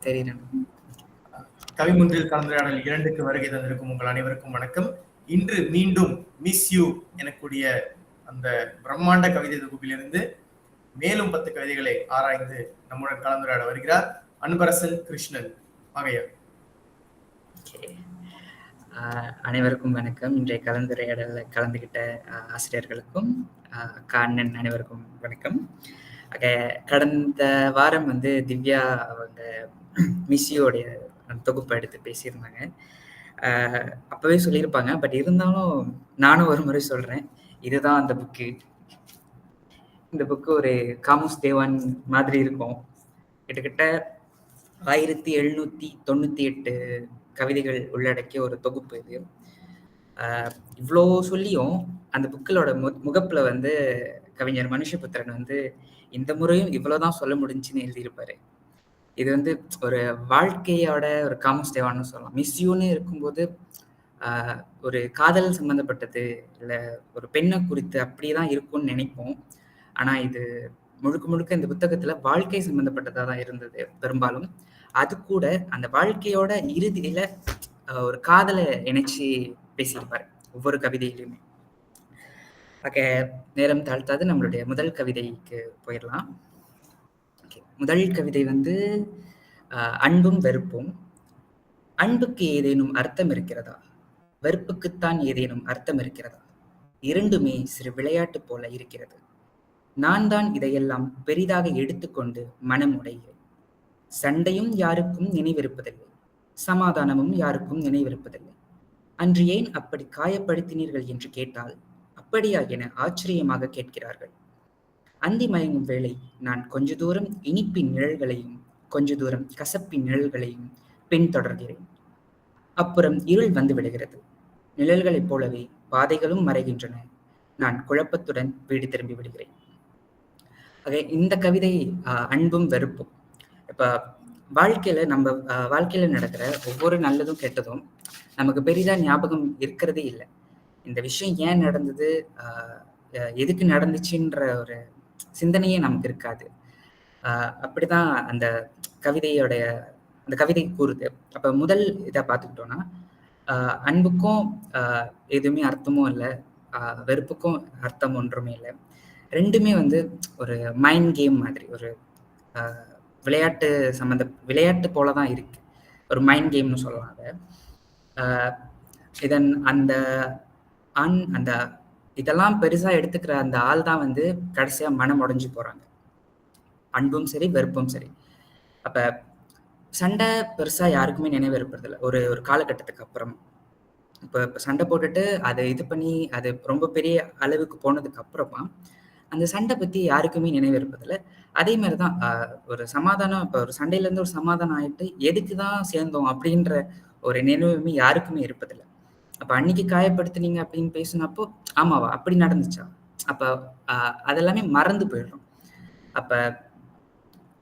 தெரியல. கவிமுன்றில் கலந்துரையாடல் 2க்கு வருகை தந்திருக்கும் உங்கள் அனைவருக்கும் வணக்கம். இன்று மீண்டும் மிஸ் யூ எனக்கூடிய அந்த பிரம்மாண்ட கவிதை தொகுப்பிலிருந்து மேலும் 10 கவிதைகளை ஆராய்ந்து நம்முடன் கலந்துரையாட வருகிறார் அன்பரசன் கிருஷ்ணன். ஆகையார் அனைவருக்கும் வணக்கம். இன்றைய கலந்துரையாடல கலந்துகிட்ட ஆசிரியர்களுக்கும் அண்ணன் அனைவருக்கும் வணக்கம். கடந்த வாரம் வந்து திவ்யா அவங்க மிஸ்ஸியோடைய தொகுப்பை எடுத்து பேசியிருந்தாங்க. அப்பவே சொல்லியிருப்பாங்க. பட் இருந்தாலும் நானும் ஒரு முறை சொல்றேன், இதுதான் அந்த புக்கு. இந்த புக்கு ஒரு காமோஸ் தேவான் மாதிரி இருக்கும். கிட்டத்தட்ட 1798 கவிதைகள் உள்ளடக்கிய ஒரு தொகுப்பு இது. இவ்வளோ சொல்லியும் அந்த புக்கிலோட முகப்புல வந்து கவிஞர் மனுஷபுத்திரன் வந்து இந்த முறையும் இவ்வளவுதான் சொல்ல முடிஞ்சுன்னு எழுதியிருப்பாரு. இது வந்து ஒரு வாழ்க்கையோட ஒரு காமோஸ் தேவான்னு சொல்லலாம். மிஸ்யூன்னு இருக்கும்போது ஒரு காதல் சம்பந்தப்பட்டது இல்லை ஒரு பெண்ணை குறித்து அப்படிதான் இருக்கும்னு நினைப்போம். ஆனா இது முழுக்க முழுக்க இந்த புத்தகத்துல வாழ்க்கை சம்பந்தப்பட்டதா தான் இருந்தது பெரும்பாலும். அது கூட அந்த வாழ்க்கையோட இறுதியில ஒரு காதலை இணைச்சி பேசியிருப்பாரு ஒவ்வொரு கவிதையிலுமே. நேரம் தாழ்த்தாது நம்மளுடைய முதல் கவிதைக்கு போயிடலாம். முதல் கவிதை வந்து அன்பும் வெறுப்பும். அன்புக்கு ஏதேனும் அர்த்தம் இருக்கிறதா? வெறுப்புக்குத்தான் ஏதேனும் அர்த்தம் இருக்கிறதா? இரண்டுமே சிறு விளையாட்டு போல இருக்கிறது. நான் தான் இதையெல்லாம் பெரிதாக எடுத்துக்கொண்டு மனம் உடைகிறேன். சண்டையும் யாருக்கும் நினைவிருப்பதில்லை, சமாதானமும் யாருக்கும் நினைவிருப்பதில்லை. அன்று ஏன் அப்படி காயப்படுத்தினீர்கள் என்று கேட்டால் அப்படியா என ஆச்சரியமாக கேட்கிறார்கள். அந்தி மயங்கும் வேளை நான் கொஞ்ச தூரம் இனிப்பின் நிழல்களையும் கொஞ்ச தூரம் கசப்பின் நிழல்களையும் பின்தொடர்கிறேன். அப்புறம் இருள் வந்து விடுகிறது. நிழல்களைப் போலவே பாதைகளும் மறைகின்றன. நான் குழப்பத்துடன் வீடு திரும்பி விடுகிறேன். இந்த கவிதை அன்பும் வெறுப்பும். இப்ப நம்ம வாழ்க்கையில நடக்கிற ஒவ்வொரு நல்லதும் கெட்டதும் நமக்கு பெரிதா ஞாபகம் இருக்கிறதே இல்லை. இந்த விஷயம் ஏன் நடந்தது, எதுக்கு நடந்துச்சுன்ற ஒரு சிந்தனையே நமக்கு இருக்காது. அப்படிதான் அந்த கவிதை கூறுது. அப்ப முதல் இதை பார்த்துக்கிட்டோம்னா, அன்புக்கும் எதுவுமே அர்த்தமும் இல்லை, வெறுப்புக்கும் அர்த்தம் ஒன்றுமே இல்லை. ரெண்டுமே வந்து ஒரு மைண்ட் கேம் மாதிரி, ஒரு விளையாட்டு போலதான் இருக்கு. ஒரு மைண்ட் கேம்னு சொல்லலாம் அதை. இதன் அந்த இதெல்லாம் பெருசா எடுத்துக்கிற அந்த ஆள் தான் வந்து கடைசியா மனம் உடைஞ்சு போறாங்க. அன்பும் சரி வெறுப்பும் சரி. அப்ப சண்டை பெருசா யாருக்குமே நினைவு இருப்பதில்லை ஒரு காலகட்டத்துக்கு அப்புறம். இப்ப சண்டை போட்டுட்டு அதை இது பண்ணி அது ரொம்ப பெரிய அளவுக்கு போனதுக்கு அப்புறமா அந்த சண்டை பத்தி யாருக்குமே நினைவு இருப்பதில்லை. அதே மாதிரிதான் ஒரு சமாதானம், இப்ப ஒரு சண்டையில இருந்து ஒரு சமாதானம் ஆயிட்டு எதுக்குதான் சேர்ந்தோம் அப்படின்ற ஒரு நினைவுமே யாருக்குமே இருப்பதில்லை. அப்ப அன்னைக்கு காயப்படுத்தினீங்க அப்படின்னு பேசினப்போ ஆமாவா அப்படி நடந்துச்சா, அப்ப அதெல்லாமே மறந்து போயிடும். அப்ப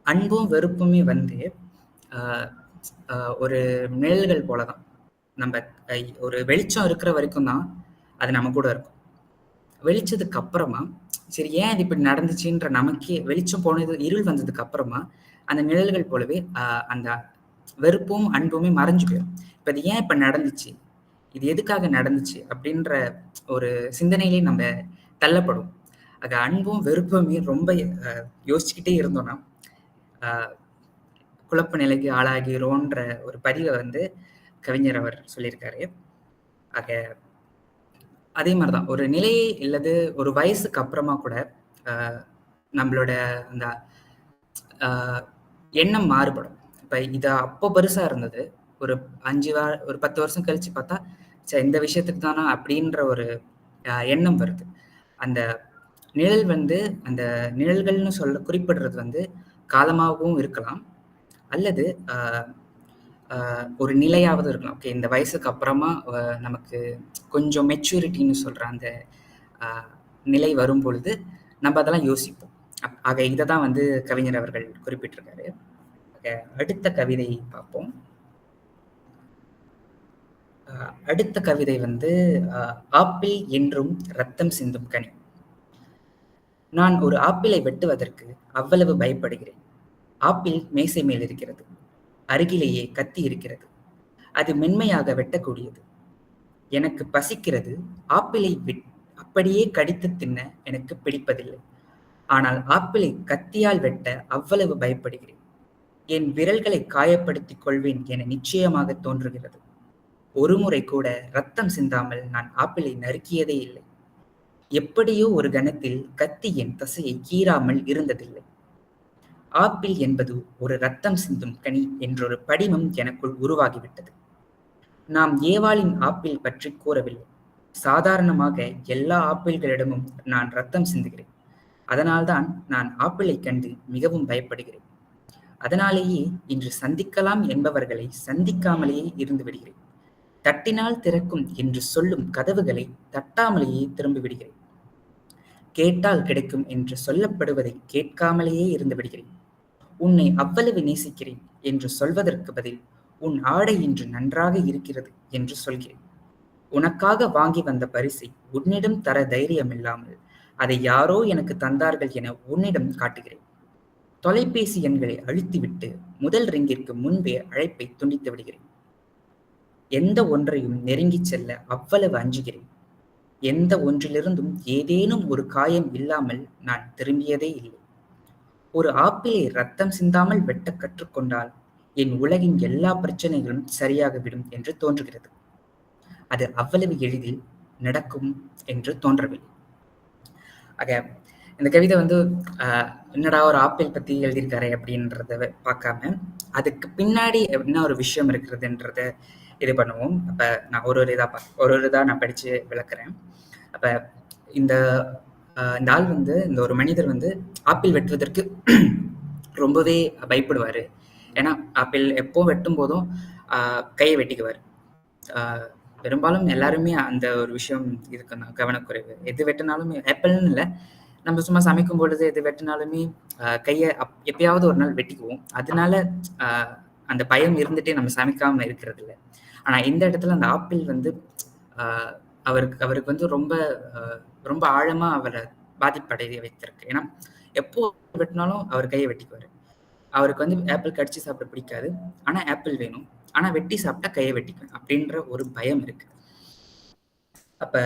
அன்பும் வெறுப்புமே வந்து ஒரு நிழல்கள் போலதான். நம்ம ஒரு வெளிச்சம் இருக்கிற வரைக்கும் தான் அது நம்ம கூட இருக்கும். வெளிச்சதுக்கு அப்புறமா சரி ஏன் இது இப்படி நடந்துச்சுன்ற நமக்கே, வெளிச்சம் போனது இருள் வந்ததுக்கு அப்புறமா அந்த நிழல்கள் போலவே அந்த வெறுப்பும் அன்புமே மறைஞ்சு போயிடும். இப்ப இது ஏன் இப்ப நடந்துச்சு, இது எதுக்காக நடந்துச்சு அப்படின்ற ஒரு சிந்தனையிலே நம்ம தள்ளப்படும். அது அன்பும் வெறுப்புமே ரொம்ப யோசிச்சுக்கிட்டே இருந்தோம்னா குழப்ப நிலைக்கு ஆளாகிறோன்ற ஒரு பதிவை வந்து கவிஞர் அவர் சொல்லியிருக்காரு. அதே மாதிரிதான் ஒரு நிலை இல்லது ஒரு வயசுக்கு அப்புறமா கூட நம்மளோட அந்த எண்ணம் மாறுபடும். இப்ப இது அப்போ பெருசா இருந்தது, ஒரு 10 வருஷம் கழிச்சு பார்த்தா சரி இந்த விஷயத்துக்கு தானா அப்படின்ற ஒரு எண்ணம் வருது. அந்த நிழல் வந்து அந்த நிழல்கள்னு குறிப்பிடுறது வந்து காலமாகவும் இருக்கலாம், அல்லது ஒரு நிலையாவது இருக்கலாம். ஓகே, இந்த வயசுக்கு அப்புறமா நமக்கு கொஞ்சம் மெச்சூரிட்டின்னு சொல்ற அந்த நிலை வரும் பொழுது நம்ம அதெல்லாம் யோசிப்போம். ஆக இதை தான் வந்து கவிஞர் அவர்கள் குறிப்பிட்டிருக்காரு. அடுத்த கவிதை பார்ப்போம். அடுத்த கவிதை வந்து ஆப்பிள் என்றும் ரத்தம் சிந்தும் கனி. நான் ஒரு ஆப்பிளை வெட்டுவதற்கு அவ்வளவு பயப்படுகிறேன். ஆப்பிள் மேசை மேல் இருக்கிறது. அருகிலேயே கத்தி இருக்கிறது. அது மென்மையாக வெட்டக்கூடியது. எனக்கு பசிக்கிறது. ஆப்பிளை அப்படியே கடித்து தின்ன எனக்கு பிடிப்பதில்லை. ஆனால் ஆப்பிளை கத்தியால் வெட்ட அவ்வளவு பயப்படுகிறேன். என் விரல்களை காயப்படுத்திக் கொள்வேன் என நிச்சயமாக தோன்றுகிறது. ஒருமுறை கூட ரத்தம் சிந்தாமல் நான் ஆப்பிளை நறுக்கியதே இல்லை. எப்படியோ ஒரு கணத்தில் கத்தி என் தசையை கீறாமல் இருந்ததில்லை. ஆப்பிள் என்பது ஒரு ரத்தம் சிந்தும் கனி என்றொரு படிமம் எனக்குள் உருவாகிவிட்டது. நாம் ஏவாளின் ஆப்பிள் பற்றி கூறவில்லை. சாதாரணமாக எல்லா ஆப்பிள்களிடமும் நான் ரத்தம் சிந்துகிறேன். அதனால்தான் நான் ஆப்பிளை கண்டு மிகவும் பயப்படுகிறேன். அதனாலேயே இன்று சந்திக்கலாம் என்பவர்களை சந்திக்காமலேயே இருந்து விடுகிறேன். தட்டினால் திறக்கும் என்று சொல்லும் கதவுகளை தட்டாமலேயே திரும்பி விடுகிறேன். கேட்டால் கிடைக்கும் என்று சொல்லப்படுவதை கேட்காமலேயே இருந்து விடுகிறேன். உன்னை அவ்வளவு நேசிக்கிறேன் என்று சொல்வதற்கு பதில் உன் ஆடை இன்று நன்றாக இருக்கிறது என்று சொல்கிறேன். உனக்காக வாங்கி வந்த பரிசை உன்னிடம் தர தைரியமில்லாமல் அதை யாரோ எனக்கு தந்தார்கள் என உன்னிடம் காட்டுகிறேன். தொலைபேசி எண்களை அழுத்திவிட்டு முதல் ரிங்கிற்கு முன்பே அழைப்பை துண்டித்து விடுகிறேன். எந்த ஒன்றையும் நெருங்கிச் செல்ல அவ்வளவு அஞ்சுகிறேன். எந்த ஒன்றிலிருந்தும் ஏதேனும் ஒரு காயம் இல்லாமல் நான் திரும்பியதே இல்லை. ஒரு ஆப்பிளை ரத்தம் சிந்தாமல் வெட்ட கற்றுக்கொண்டால் என் உலகின் எல்லா பிரச்சனைகளும் சரியாகிவிடும் என்று தோன்றுகிறது. அது அவ்வளவு எளிதில் நடக்கும் என்று தோன்றவில்லை. ஆக இந்த கவிதை வந்து என்னடா ஒரு ஆப்பிள் பத்தி எழுதியிருக்காரு அப்படின்றத பார்க்காம அதுக்கு பின்னாடி என்ன ஒரு விஷயம் இருக்கிறதுன்றத இது பண்ணுவோம். அப்ப நான் ஒரு இதா நான் படிச்சு விளக்குறேன். அப்ப இந்த ஆள் வந்து இந்த ஒரு மனிதர் வந்து ஆப்பிள் வெட்டுவதற்கு ரொம்பவே பயப்படுவாரு. ஏன்னா ஆப்பிள் எப்போ வெட்டும் போதும் கையை வெட்டிக்குவார். பெரும்பாலும் எல்லாருமே அந்த ஒரு விஷயம் இருக்குன்னா கவனக்குறைவு. எது வெட்டினாலுமே ஆப்பிள்னு இல்லை, நம்ம சும்மா சமைக்கும் பொழுது எது வெட்டினாலுமே கையை எப்பயாவது ஒரு நாள் வெட்டிக்குவோம். அதனால அந்த பயம் இருந்துட்டே நம்ம சமைக்காம இருக்கிறது இல்லை. ஆனா இந்த இடத்துல அந்த ஆப்பிள் வந்து அவருக்கு வந்து ரொம்ப ரொம்ப ஆழமா அவரை பாதிப்படைய வைத்திருக்கு. ஏன்னா எப்போ வெட்டினாலும் அவர் கையை வெட்டிக்குவாரு. அவருக்கு வந்து ஆப்பிள் கடிச்சு சாப்பிட பிடிக்காது, ஆனா ஆப்பிள் வேணும். ஆனா வெட்டி சாப்பிட்டா கையை வெட்டிக்குவேன் அப்படின்ற ஒரு பயம் இருக்கு. அப்ப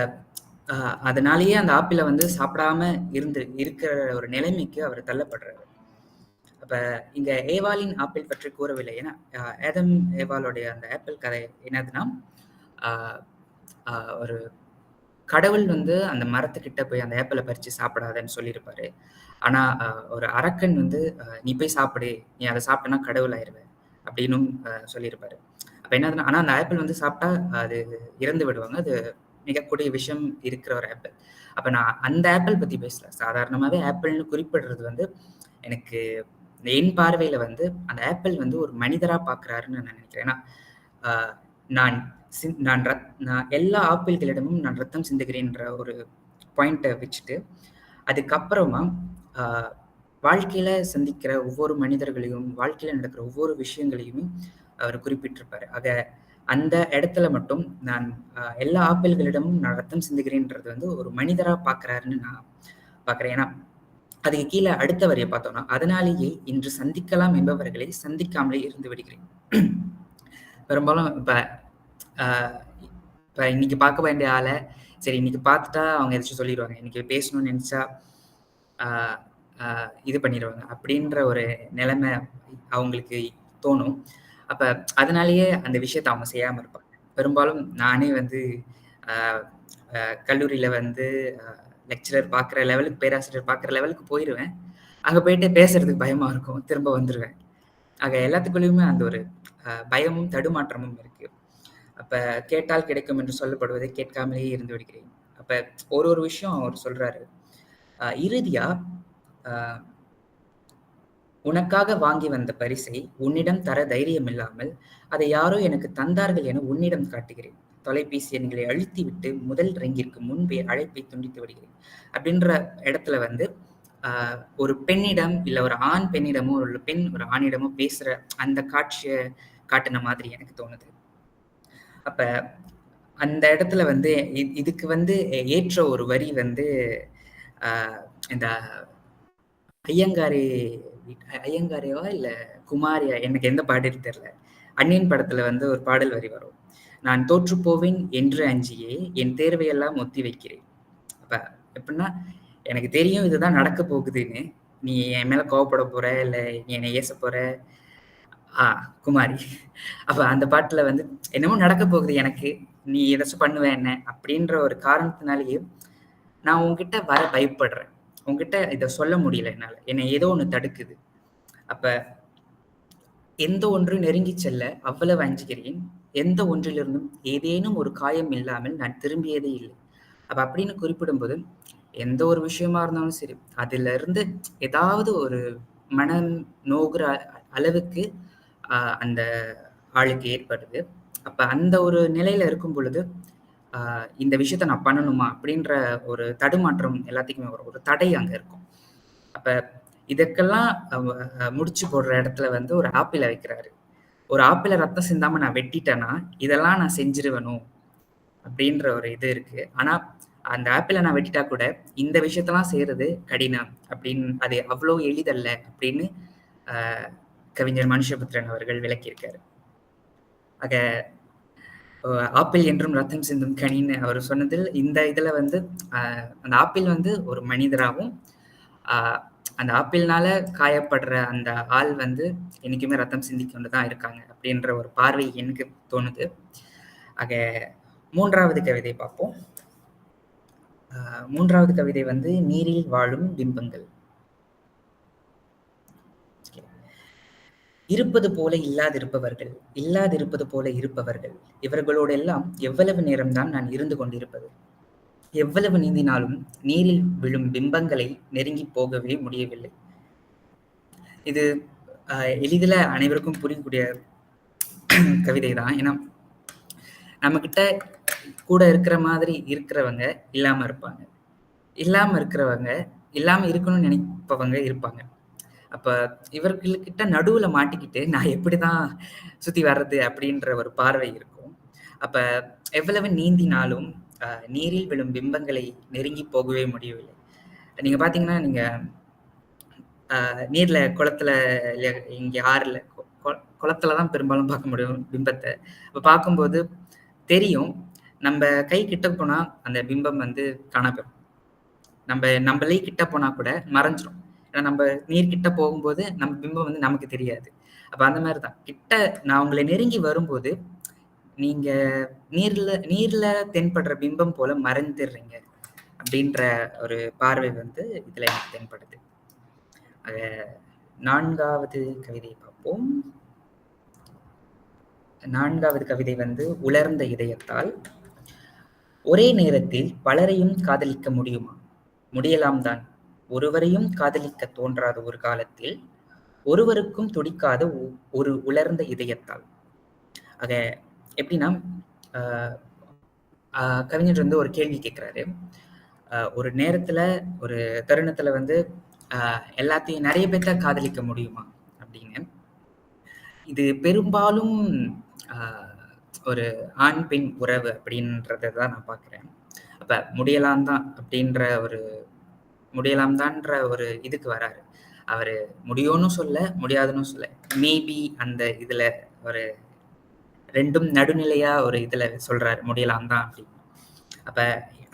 அதனாலேயே அந்த ஆப்பிளை வந்து சாப்பிடாம இருக்கிற ஒரு நிலைமைக்கு அவர் தள்ளப்படுறாரு. அப்ப இங்க ஏவாளின் ஆப்பிள் பற்றி கூறவில்லை. ஏன்னா ஆதம் ஏவாளுடைய அந்த ஆப்பிள் கதை என்னதுன்னா, ஒரு கடவுள் வந்து அந்த மரத்துக்கிட்ட போய் அந்த ஆப்பிளை பறிச்சு சாப்பிடாதன்னு சொல்லியிருப்பாரு. ஆனா ஒரு அரக்கன் வந்து நீ போய் சாப்பிடு, நீ அதை சாப்பிட்டனா கடவுள் ஆயிருவேன் அப்படின்னும் சொல்லியிருப்பாரு. அப்ப என்னதுன்னா, ஆனா அந்த ஆப்பிள் வந்து சாப்பிட்டா அது இறந்து விடுவாங்க. அது மிகக்கூடிய விஷயம் இருக்கிற ஒரு ஆப்பிள். அப்ப நான் அந்த ஆப்பிள் பத்தி பேசல. சாதாரணமாவே ஆப்பிள்னு குறிப்பிடுறது வந்து எனக்கு என் பார்வையில வந்து அந்த ஆப்பிள் வந்து ஒரு மனிதரா பாக்குறாருன்னு நான் நினைக்கிறேன். ஏன்னா நான் எல்லா ஆப்பிள்களிடமும் நான் ரத்தம் சிந்துகிறேன்ற ஒரு பாயிண்ட்டை வச்சுட்டு அதுக்கப்புறமா வாழ்க்கையில சந்திக்கிற ஒவ்வொரு மனிதர்களையும், வாழ்க்கையில நடக்கிற ஒவ்வொரு விஷயங்களையுமே அவர் குறிப்பிட்டிருப்பாரு. ஆக அந்த இடத்துல மட்டும் நான் எல்லா ஆப்பிள்களிடமும் நான் ரத்தம் சிந்துகிறேன்றது வந்து ஒரு மனிதரா பாக்குறாருன்னு நான் பாக்குறேன். ஏன்னா அதுக்கு கீழே அடுத்த வரியை பார்த்தோம்னா, அதனாலேயே இன்று சந்திக்கலாம் என்பவர்களை சந்திக்காமலே இருந்து விடுகிறேன். பெரும்பாலும் இப்ப இன்னைக்கு பார்க்க வேண்டிய ஆளை சரி இன்னைக்கு பார்த்துட்டா அவங்க எதாச்சும் சொல்லிடுவாங்க, இன்னைக்கு பேசணும்னு நினைச்சா இது பண்ணிடுவாங்க அப்படின்ற ஒரு நிலைமை அவங்களுக்கு தோணும். அப்ப அதனாலேயே அந்த விஷயத்த அவங்க செய்யாம இருப்பாங்க. பெரும்பாலும் நானே வந்து கல்லூரியில வந்து லெக்சரர் பார்க்குற லெவலுக்கு, பேராசிரியர் பார்க்குற லெவலுக்கு போயிடுவேன். அங்க போயிட்டு பேசுறதுக்கு பயமா இருக்கும், திரும்ப வந்துடுவேன். ஆக எல்லாத்துக்குள்ளேயுமே அந்த ஒரு பயமும் தடுமாற்றமும் இருக்கு. அப்ப கேட்டால் கிடைக்கும் என்று சொல்லப்படுவதை கேட்காமலேயே இருந்து விடுகிறேன். அப்ப ஒரு விஷயம் அவர் சொல்றாரு. இறுதியா உனக்காக வாங்கி வந்த பரிசை உன்னிடம் தர தைரியம் இல்லாமல் அதை யாரோ எனக்கு தந்தார்கள் என உன்னிடம் காட்டுகிறேன். தொலைபேசி எண்களை அழுத்தி விட்டு முதல் ரிங்கிற்கு முன்பே அழைப்பை துண்டித்து விடுகிறேன் அப்படின்ற இடத்துல வந்து ஒரு பெண்ணிடம் இல்ல ஒரு ஆண் பெண்ணிடமோ ஒரு பெண் ஒரு ஆணிடமோ பேசுற அந்த காட்சியை காட்டின மாதிரி எனக்கு தோணுது. அப்ப அந்த இடத்துல வந்து இதுக்கு வந்து ஏற்ற ஒரு வரி வந்து இந்த ஐயங்காரேவா இல்ல குமாரியா எனக்கு எந்த பாட்டுன்னு தெரியல. அந்நியன் படத்துல வந்து ஒரு பாடல் வரி வரும். நான் தோற்றுப் போவேன் என்று அஞ்சியே என் தேர்வையெல்லாம் ஒத்தி வைக்கிறேன். அப்ப எப்படின்னா, எனக்கு தெரியும் இதுதான் நடக்க போகுதுன்னு. நீ என் மேல கோவப்பட போற, இல்ல நீ என்னை ஏசப் போற. ஆ குமாரி. அப்ப அந்த பாட்டுல வந்து என்னமோ நடக்க போகுது எனக்கு. நீ ஏதாச்சும் பண்ணுவ என்ன? அப்படின்ற ஒரு காரணத்தினாலேயே நான் உன்கிட்ட வர பயப்படுறேன். உன்கிட்ட இத சொல்ல முடியல என்னால. என்னை ஏதோ ஒண்ணு தடுக்குது. அப்ப எந்த ஒன்று நெருங்கிச் செல்ல அவ்வளவு அஞ்சுகிறேன். எந்த ஒன்றிலிருந்தும் ஏதேனும் ஒரு காயம் இல்லாமல் நான் திரும்பியதே இல்லை. அப்ப அப்படின்னு குறிப்பிடும்போது, எந்த ஒரு விஷயமா இருந்தாலும் சரி, அதிலிருந்து ஏதாவது ஒரு மனம் நோகுற அளவுக்கு அந்த ஆளுக்கு ஏற்படுது. அப்ப அந்த ஒரு நிலையில இருக்கும் பொழுது, இந்த விஷயத்த நான் பண்ணணுமா? அப்படின்ற ஒரு தடுமாற்றம் எல்லாத்துக்குமே வரும். ஒரு தடை அங்க இருக்கும். அப்ப இதற்கெல்லாம் முடிச்சு போடுற இடத்துல வந்து ஒரு ஆப்பிள வைக்கிறாரு. ஒரு ஆப்பிள ரத்தம் சிந்தாம நான் வெட்டிட்டேன்னா, இதெல்லாம் நான் செஞ்சுருவேனோ? அப்படின்ற ஒரு இது இருக்கு. ஆனா, அந்த ஆப்பிள நான் வெட்டிட்டா கூட, இந்த விஷயத்தெல்லாம் செய்றது கடினம் அப்படின்னு அது அவ்வளோ எளிதல்ல அப்படின்னு அ கவிஞர் மனுஷபுத்திரன் அவர்கள் விளக்கியிருக்காரு. ஆக ஆப்பிள் என்றும் ரத்தம் சிந்தும் கனின்னு அவர் சொன்னதில் இந்த இதுல வந்து அந்த ஆப்பிள் வந்து ஒரு மனிதராகவும் அந்த ஆப்பிள்னால காயப்படுற அந்த ஆள் வந்து என்னைக்குமே ரத்தம் சிந்தி கொண்டு தான் இருக்காங்க அப்படின்ற ஒரு பார்வை எனக்கு தோணுது. ஆக 3வது கவிதை பார்ப்போம். 3வது கவிதை வந்து நீரில் வாழும் பிம்பங்கள். இருப்பது போல இல்லாதிருப்பவர்கள், இல்லாதிருப்பது போல இருப்பவர்கள், இவர்களோடெல்லாம் எவ்வளவு நேரம்தான் நான் இருந்து கொண்டிருப்பது? எவ்வளவு நீந்தினாலும் நீரில் விழும் பிம்பங்களை நெருங்கிப் போகவே முடியவில்லை. இது எளிதில அனைவருக்கும் புரியக்கூடிய கவிதை தான். ஏன்னா, நம்மகிட்ட கூட இருக்கிற மாதிரி இருக்கிறவங்க இல்லாம இருப்பாங்க. இல்லாம இருக்கிறவங்க, இல்லாம இருக்கணும்னு நினைப்பவங்க இருப்பாங்க. அப்ப இவர்கள்கிட்ட நடுவுல மாட்டிக்கிட்டு நான் எப்படிதான் சுத்தி வர்றது அப்படின்ற ஒரு பார்வை இருக்கும். அப்ப எவ்வளவு நீந்தினாலும் நீரில் விழும் பிம்பங்களை நெருங்கி போகவே முடியவில்லை. நீங்க பாத்தீங்கன்னா, நீங்க நீர்ல, குளத்துல, இங்க ஆறுல, குளத்துல தான் பெரும்பாலும் பார்க்க முடியும் பிம்பத்த. அப்ப பார்க்கும்போது தெரியும், நம்ம கை கிட்ட போனா அந்த பிம்பம் வந்து காணாம போயிரும். நம்மளே கிட்ட போனா கூட மறைஞ்சிரும். ஏன்னா நம்ம நீர் கிட்ட போகும்போது நம்ம பிம்பம் வந்து நமக்கு தெரியாது. அப்ப அந்த மாதிரிதான் கிட்ட நான் உங்களை நெருங்கி வரும்போது நீங்க நீர்ல தென்படுற பிம்பம் போல மறைந்துடுறீங்க அப்படின்ற ஒரு பார்வை வந்து இதுல எனக்கு தென்படுது. 4வது கவிதையை பார்ப்போம். 4வது கவிதை வந்து உலர்ந்த இதயத்தால். ஒரே நேரத்தில் பலரையும் காதலிக்க முடியுமா? முடியலாம் தான். ஒருவரையும் காதலிக்க தோன்றாத ஒரு காலத்தில் ஒருவருக்கும் துடிக்காத ஒரு உலர்ந்த இதயத்தால். ஆக எப்படின்னா, கவிஞர் வந்து ஒரு கேள்வி கேட்கிறாரு. ஒரு நேரத்துல, ஒரு தருணத்துல வந்து எல்லாத்தையும் நிறைய பேர்த்த காதலிக்க முடியுமா அப்படின்னு. இது பெரும்பாலும் ஒரு ஆண் பெண் உறவு அப்படின்றத தான் நான் பார்க்கிறேன். அப்ப முடியலாம் தான் அப்படின்ற ஒரு முடியலாம் தான்ற ஒரு இதுக்கு வராரு. அவரு முடியும்னு சொல்ல, முடியாதுன்னு சொல்ல. மேபி அந்த இதுல ஒரு 2ம் நடுநிலையா ஒரு இதுல சொல்றாரு. முடியலாம் தான் அப்படின்னு. அப்ப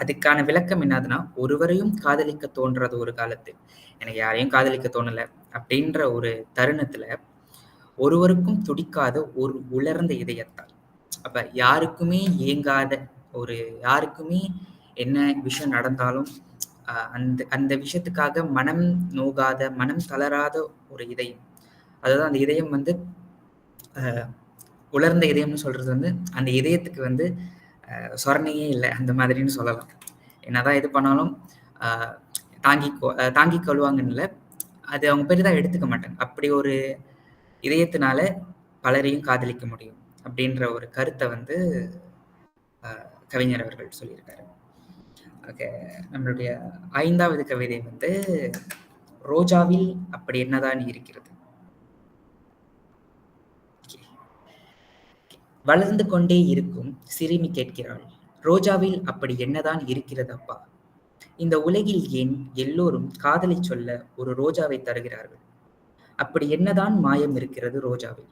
அதுக்கான விளக்கம் என்னதுன்னா, ஒருவரையும் காதலிக்க தோன்றாத ஒரு காலத்தில், எனக்கு யாரையும் காதலிக்க தோணல அப்படின்ற ஒரு தருணத்துல ஒருவருக்கும் துடிக்காத ஒரு உலர்ந்த இதயத்தால். அப்ப யாருக்குமே ஏங்காத ஒரு யாருக்குமே என்ன விஷயம் நடந்தாலும் அந்த அந்த விஷயத்துக்காக மனம் நோகாத, மனம் தளராத ஒரு இதயம். அதுதான் அந்த இதயம் வந்து உலர்ந்த இதயம்னு சொல்றது வந்து அந்த இதயத்துக்கு வந்து சொரணையே இல்லை அந்த மாதிரின்னு சொல்லலாம். என்னதான் இது பண்ணாலும் தாங்கி கொள்வாங்கன்னு இல்லை, அது அவங்க பெரிதாக எடுத்துக்க மாட்டாங்க. அப்படி ஒரு இதயத்தினால பலரையும் காதலிக்க முடியும் அப்படின்ற ஒரு கருத்தை வந்து கவிஞர் அவர்கள் சொல்லியிருக்காரு. நம்மளுடைய 5வது கவிதை வந்து ரோஜாவில் அப்படி என்னதான் இருக்கிறது. வளர்ந்து கொண்டே இருக்கும் சிறுமி கேட்கிறாள், ரோஜாவில் அப்படி என்னதான் இருக்கிறது அப்பா? இந்த உலகில் ஏன் எல்லோரும் காதலை சொல்ல ஒரு ரோஜாவை தருகிறார்கள்? அப்படி என்னதான் மாயம் இருக்கிறது ரோஜாவில்?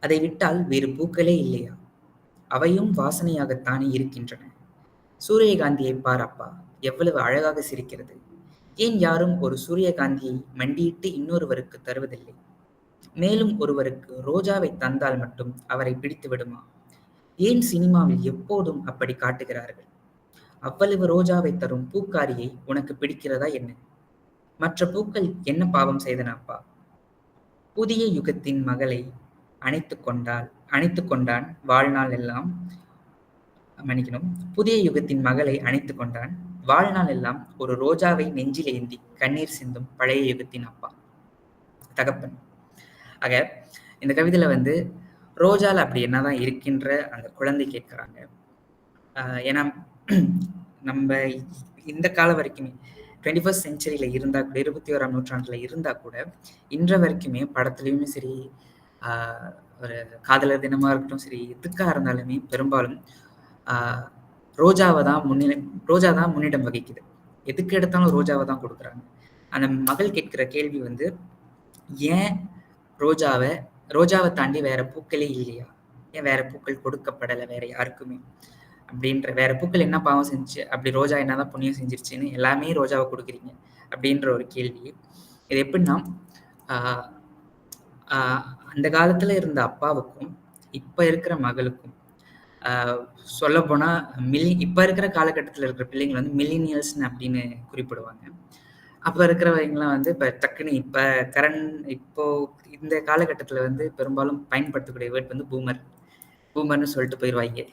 அதை விட்டால் வேறு பூக்களே இல்லையா? அவையும் வாசனையாகத்தானே இருக்கின்றன. சூரியகாந்தியைப் பார் அப்பா, எவ்வளவு அழகாக சிரிக்கிறது. ஏன் யாரும் ஒரு சூரியகாந்தியை மண்டியிட்டு இன்னொருவருக்கு தருவதில்லை? மேலும் ஒருவருக்கு ரோஜாவைத் தந்தால் மட்டும் அவரை பிடித்து விடுமா? ஏன் சினிமாவில் எப்போதும் அப்படி காட்டுகிறார்கள்? அவ்வளவு ரோஜாவைத் தரும் பூக்காரியை உனக்கு பிடிக்கிறதா என்ன? மற்ற பூக்கள் என்ன பாவம் செய்தன அப்பா? புதிய யுகத்தின் மகளை அணைத்துக் கொண்டான் வாழ்நாள் எல்லாம். மன்னிக்கணும். புதிய யுகத்தின் மகளை அணைத்துக் கொண்டான் வாழ்நாள் எல்லாம் ஒரு ரோஜாவை நெஞ்சில் ஏந்தி கண்ணீர் சிந்தும் பழைய யுகத்தின் அப்பா, தகப்பன். ஆக இந்த கவிதையில வந்து ரோஜால அப்படி என்னதான் இருக்கின்ற அந்த குழந்தை கேட்கிறாங்க. ஏன்னா நம்ம இந்த காலம் வரைக்குமே 21st செஞ்சுரியில இருந்தா கூட, 21ஆம் நூற்றாண்டுல இருந்தா கூட, இன்ற வரைக்குமே படத்துலயுமே சரி, ஒரு காதலர் தினமா இருக்கட்டும் சரி, எதுக்கா இருந்தாலுமே பெரும்பாலும் ரோஜா தான் முன்னிடம் வகிக்குது. எதுக்கு எடுத்தாலும் ரோஜாவை தான் கொடுக்குறாங்க. அந்த மகள் கேட்கிற கேள்வி வந்து, ஏன் ரோஜாவை தாண்டி வேற பூக்களே இல்லையா? ஏன் வேற பூக்கள் கொடுக்கப்படலை வேற யாருக்குமே? அப்படின்ற வேற பூக்கள் என்ன பாவம் செஞ்சு, அப்படி ரோஜா என்னதான் புண்ணியம் செஞ்சிருச்சுன்னு எல்லாமே ரோஜாவை கொடுக்குறீங்க அப்படின்ற ஒரு கேள்வி. இது எப்படின்னா, அந்த காலத்துல இருந்த அப்பாவுக்கும் இப்ப இருக்கிற மகளுக்கும் சொல்ல போனா இப்ப இருக்கிற காலகட்டத்தில் இருக்கிற பிள்ளைங்க வந்து மில்லினியல்ஸ்ன்னு அப்படின்னு குறிப்பிடுவாங்க. அப்ப இருக்கிறவங்கலாம் வந்து இப்ப டக்குன்னு இப்போ இந்த காலகட்டத்துல வந்து பெரும்பாலும் பயன்படுத்தக்கூடிய வேர்ட் வந்து பூமர்னு சொல்லிட்டு போயிடுவாங்க.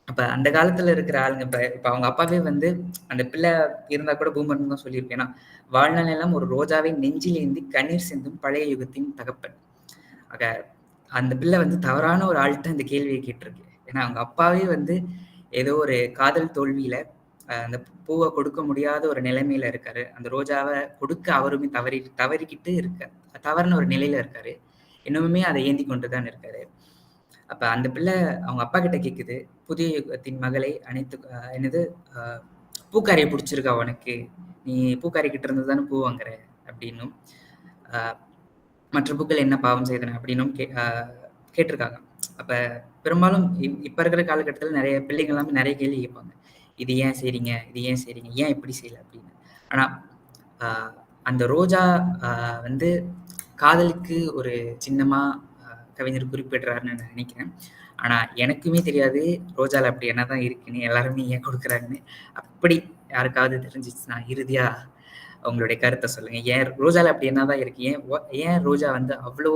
அப்ப அந்த காலத்துல இருக்கிற ஆளுங்க இப்ப அவங்க அப்பாவே வந்து அந்த பிள்ளை இருந்தா கூட பூமர்னு தான் சொல்லியிருப்பேன். ஏன்னா வாழ்நாள் எல்லாம் ஒரு ரோஜாவை நெஞ்சில் ஏந்தி கண்ணீர் சிந்தும் பழைய யுகத்தின் தகப்பன். ஆக அந்த பிள்ளை வந்து தவறான ஒரு ஆள்கிட்ட இந்த கேள்வியை கேட்டிருக்கு. ஏன்னா அவங்க அப்பாவே வந்து ஏதோ ஒரு காதல் தோல்வியில அந்த பூவை கொடுக்க முடியாத ஒரு நிலைமையில இருக்காரு. அந்த ரோஜாவை கொடுக்க அவருமே தவறிக்கிட்டு இருக்காரு. தவறுன ஒரு நிலையில இருக்காரு. இன்னுமே அதை ஏந்தி கொண்டுதான் இருக்காரு. அப்ப அந்த பிள்ளை அவங்க அப்பா கிட்ட கேக்குது, புதிய யுகத்தின் மகளை பூக்காரியை பிடிச்சிருக்கா உனக்கு? நீ பூக்காரி கிட்ட இருந்து தானே பூ வாங்குற அப்படின்னும், மற்ற பூக்கள் என்ன பாவம் செய்தன அப்படின்னும் கேட்டிருக்காங்க. அப்ப பெரும்பாலும் இப்ப இருக்கிற காலகட்டத்தில் நிறைய பிள்ளைங்க எல்லாமே நிறைய கேள்வி கேட்பாங்க. இது ஏன் செய்றீங்க? இது ஏன் செய்றீங்க? ஏன் இப்படி செய்யல அப்படின்னு. ஆனா அந்த ரோஜா வந்து காதலுக்கு ஒரு சின்னமா கவிஞர் குறிப்பிடுறாருன்னு நான் நினைக்கிறேன். ஆனா எனக்குமே தெரியாது ரோஜால அப்படி என்னதான் இருக்குன்னு, எல்லாருமே ஏன் கொடுக்குறாங்கன்னு. அப்படி யாருக்காவது தெரிஞ்சிச்சுன்னா இறுதியா உங்களுடைய கருத்தை சொல்லுங்க. ஏன் ரோஜால அப்படி என்னதான் இருக்கு? ஏன் ரோஜா வந்து அவ்வளோ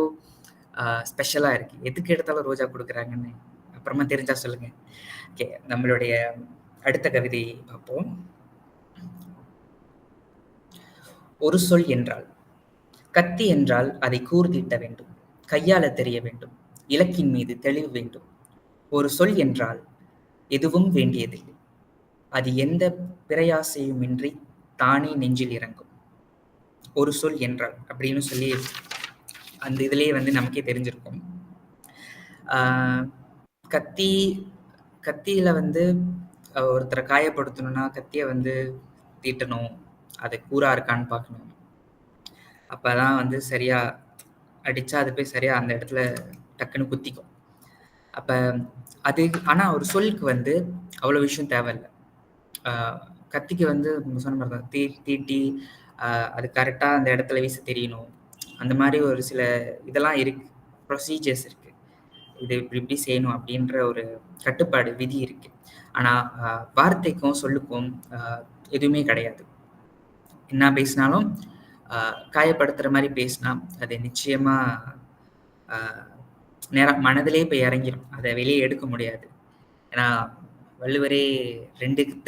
ஸ்பெஷலா இருக்கு? எதுக்கு எடுத்தாலும் ரோஜா கொடுக்குறாங்கன்னு அப்புறமா தெரிஞ்சா சொல்லுங்க. ஓகே, நம்மளுடைய அடுத்த கவிதை பார்ப்போம். ஒரு சொல் என்றால், கத்தி என்றால் அதை கூர்தீட்ட வேண்டும், கையாள தெரிய வேண்டும், இலக்கின் மீது தெளிவு வேண்டும். ஒரு சொல் என்றால் எதுவும் வேண்டியதில்லை, அது எந்த பிரயாசையுமின்றி தானே நெஞ்சில் இறங்கும். ஒரு சொல் என்றால் அப்படின்னு சொல்லி அந்த இதுலயே வந்து நமக்கே தெரிஞ்சிருக்கும். கத்தியில வந்து ஒருத்தரை காயப்படுத்தணும்னா கத்தியை வந்து தீட்டணும், அது கூரா இருக்கான்னு பார்க்கணும். அப்பதான் வந்து சரியா அடிச்சா அது போய் சரியா அந்த இடத்துல டக்குன்னு குத்திக்கும். அப்ப அது ஆனா ஒரு சொல்லுக்கு வந்து அவ்வளவு விஷயம் தேவையில்லை. கத்திக்கு வந்து சொன்ன மாதிரி தான் தீட்டி அது கரெக்டா அந்த இடத்துல வீச தெரியணும். அந்த மாதிரி ஒரு சில இதெல்லாம் இருக்கு, ப்ரொசீஜர்ஸ் இருக்கு. இது இப்படி செய்யணும் அப்படின்ற ஒரு கட்டுப்பாடு விதி இருக்கு. ஆனா வார்த்தைக்கும் சொல்லுக்கும் எதுவுமே கிடையாது. என்ன பேசினாலும் காயப்படுத்துற மாதிரி பேசினா அது நிச்சயமா மனதிலே போய் இறங்கிடும். அதை வெளியே எடுக்க முடியாது. ஏன்னா வள்ளுவரே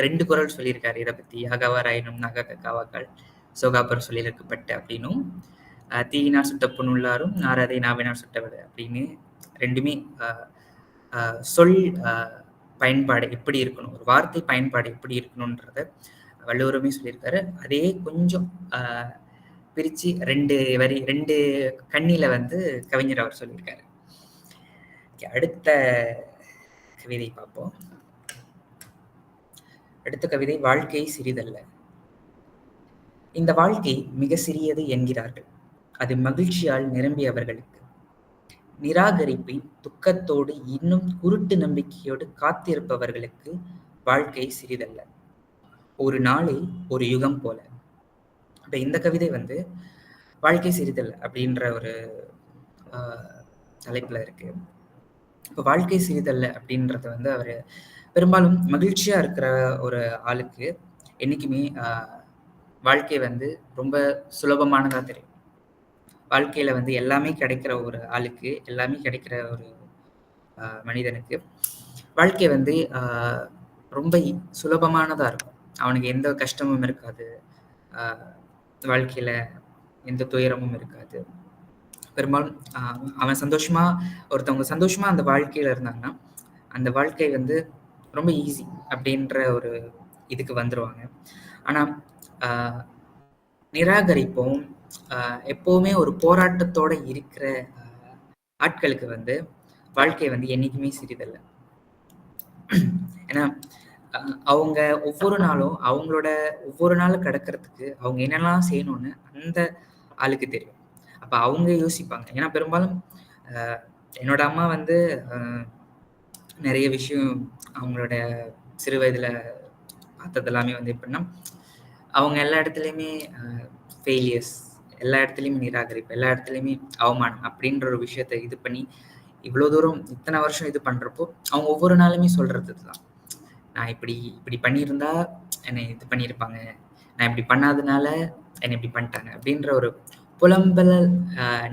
ரெண்டு குறள் சொல்லியிருக்காரு இதை பத்தி. அகவாராயினும் நக காவாக்கள் சோகாப்பர் சொல்லியிருக்கப்பட்ட அப்படின்னும், தீயினால் சுட்ட புண்ணுள்ளாரும் நாராதை நாவினால் சுட்ட விட அப்படின்னு ரெண்டுமே சொல் பயன்பாடு எப்படி இருக்கணும், ஒரு வார்த்தை பயன்பாடு எப்படி இருக்கணும்ன்றத வள்ளுவருமே சொல்லியிருக்காரு. அதே கொஞ்சம் பிரிச்சு ரெண்டு கண்ணில வந்து கவிஞர் அவர் சொல்லியிருக்காரு. அடுத்த கவிதை பார்ப்போம். அடுத்த கவிதை வாழ்க்கை சிறிதல்ல. இந்த வாழ்க்கை மிக சிறியது என்கிறார்கள். அது மகிழ்ச்சியால் நிரம்பியவர்களுக்கு. நிராகரிப்பின் துக்கத்தோடு இன்னும் குருட்டு நம்பிக்கையோடு காத்திருப்பவர்களுக்கு வாழ்க்கை சிறிதல்ல. ஒரு நாளே ஒரு யுகம் போல. இப்ப இந்த கவிதை வந்து வாழ்க்கை சிறிதல்ல அப்படின்ற ஒரு தலைப்புல இருக்கு. இப்ப வாழ்க்கை சிறிதல்ல அப்படின்றத வந்து அவரு பெரும்பாலும் மகிழ்ச்சியா இருக்கிற ஒரு ஆளுக்கு என்னைக்குமே வாழ்க்கை வந்து ரொம்ப சுலபமானதா தெரியும். வாழ்க்கையில வந்து எல்லாமே கிடைக்கிற ஒரு ஆளுக்கு, எல்லாமே கிடைக்கிற ஒரு மனிதனுக்கு வாழ்க்கை வந்து ரொம்ப சுலபமானதா இருக்கும். அவனுக்கு எந்த கஷ்டமும் இருக்காது. வாழ்க்கையில எந்த துயரமும் இருக்காது. பெரும்பாலும் அவன் சந்தோஷமா ஒருத்தவங்க சந்தோஷமா அந்த வாழ்க்கையில இருந்தாங்கன்னா, அந்த வாழ்க்கை வந்து ரொம்ப ஈஸி அப்படின்ற ஒரு இதுக்கு வந்துருவாங்க. ஆனா நிராகரிப்பும் எப்பவுமே ஒரு போராட்டத்தோட இருக்கிற ஆட்களுக்கு வந்து வாழ்க்கை வந்து என்னைக்குமே சிறிதல்ல. ஏன்னா அவங்க ஒவ்வொரு நாளும் அவங்களோட ஒவ்வொரு நாளும் கடக்கிறதுக்கு அவங்க என்னெல்லாம் செய்யணும்னு அந்த ஆளுக்கு தெரியும். அப்ப அவங்க யோசிப்பாங்க. ஏன்னா பெரும்பாலும் என்னோட அம்மா வந்து நிறைய விஷயம் அவங்களோட சிறு வயதுல பார்த்தது எல்லாமே வந்து எப்படின்னா, அவங்க எல்லா இடத்துலையுமே ஃபெயிலியர்ஸ், எல்லா இடத்துலையுமே நிராகரிப்பு, எல்லா இடத்துலையுமே அவமானம் அப்படின்ற ஒரு விஷயத்த இது பண்ணி இவ்வளோ தூரம் இத்தனை வருஷம் இது பண்றப்போ அவங்க ஒவ்வொரு நாளுமே சொல்றது தான், நான் இப்படி பண்ணியிருந்தா என்னை இது பண்ணியிருப்பாங்க, நான் இப்படி பண்ணாதனால என்னை இப்படி பண்ணிட்டாங்க அப்படின்ற ஒரு புலம்பல்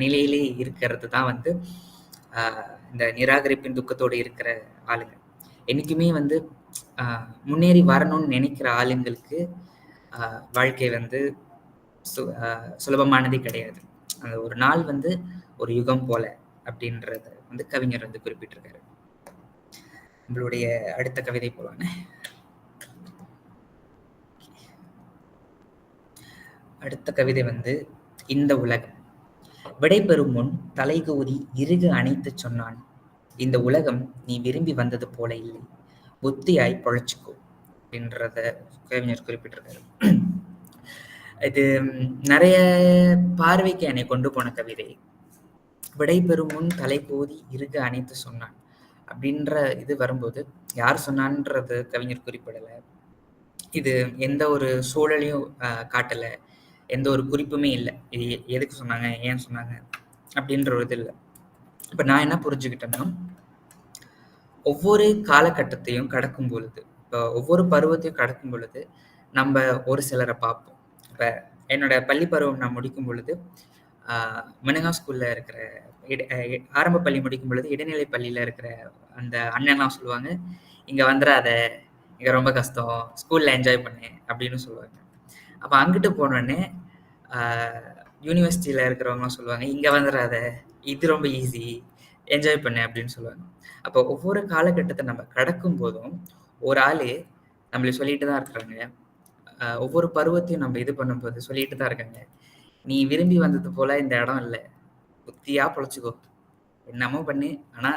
நிலையிலே இருக்கிறது தான் வந்து இந்த நிராகரிப்பின் துக்கத்தோடு இருக்கிற ஆளுங்க. என்னைக்குமே வந்து முன்னேறி வரணும்னு நினைக்கிற ஆளுங்களுக்கு வாழ்க்கை வந்து சுலபமானதே கிடையாது. அந்த ஒரு நாள் வந்து ஒரு யுகம் போல அப்படின்றத வந்து கவிஞர் வந்து குறிப்பிட்டிருக்காரு. நம்மளுடைய அடுத்த கவிதை போலான. அடுத்த கவிதை வந்து இந்த உலகம். விடைபெறும் முன் தலைகூதி இறுக அணைத்து சொன்னான், இந்த உலகம் நீ விரும்பி வந்தது போல இல்லை, புத்தியாய் பொழைச்சுக்கோ அப்படின்றத கவிஞர் குறிப்பிட்டிருக்காரு. இது நிறைய பார்வைக்கு என்னை கொண்டு போன கவிதை. விடைபெறும் முன் தலைகூதி இறுக அணைத்து சொன்னான் அப்படின்ற இது வரும்போது யார் சொன்னான்றது கவிஞர் குறிப்பிடலை. இது எந்த ஒரு சூழலையும் காட்டலை, எந்த ஒரு குறிப்புமே இல்லை. இது எதுக்கு சொன்னாங்க, ஏன் சொன்னாங்க அப்படின்ற ஒரு இது இல்லை. இப்போ நான் என்ன புரிஞ்சுக்கிட்டேன்னா, ஒவ்வொரு காலகட்டத்தையும் கடக்கும் பொழுது, இப்போ ஒவ்வொரு பருவத்தையும் கடக்கும் பொழுது நம்ம ஒரு சிலரை பார்ப்போம். இப்போ என்னோட பள்ளி பருவம் நான் முடிக்கும் பொழுது மினங்கா ஸ்கூல்ல இருக்கிற ஆரம்ப பள்ளி முடிக்கும் பொழுது இடைநிலை பள்ளியில இருக்கிற அந்த அண்ணன்லாம் சொல்லுவாங்க, இங்க வந்துடாத, இங்க ரொம்ப கஷ்டம், ஸ்கூல்ல என்ஜாய் பண்ணு அப்படின்னு சொல்லுவாங்க. அப்போ அங்கிட்டு போனோடனே யூனிவர்சிட்டியில இருக்கிறவங்களாம் சொல்லுவாங்க, இங்க வந்துடாத, இது ரொம்ப ஈஸி, என்ஜாய் பண்ணு அப்படின்னு சொல்லுவாங்க. அப்போ ஒவ்வொரு காலகட்டத்தை நம்ம கடக்கும் போதும் ஒரு ஆளு நம்மளை சொல்லிட்டு தான் இருக்கிறாங்க. ஒவ்வொரு பருவத்தையும் நம்ம இது பண்ணும்போது சொல்லிட்டு தான் இருக்காங்க, நீ விரும்பி வந்தது போல இந்த இடம் இல்லை, புத்தியா பொழைச்சிக்கோ, என்னமோ பண்ணு, ஆனா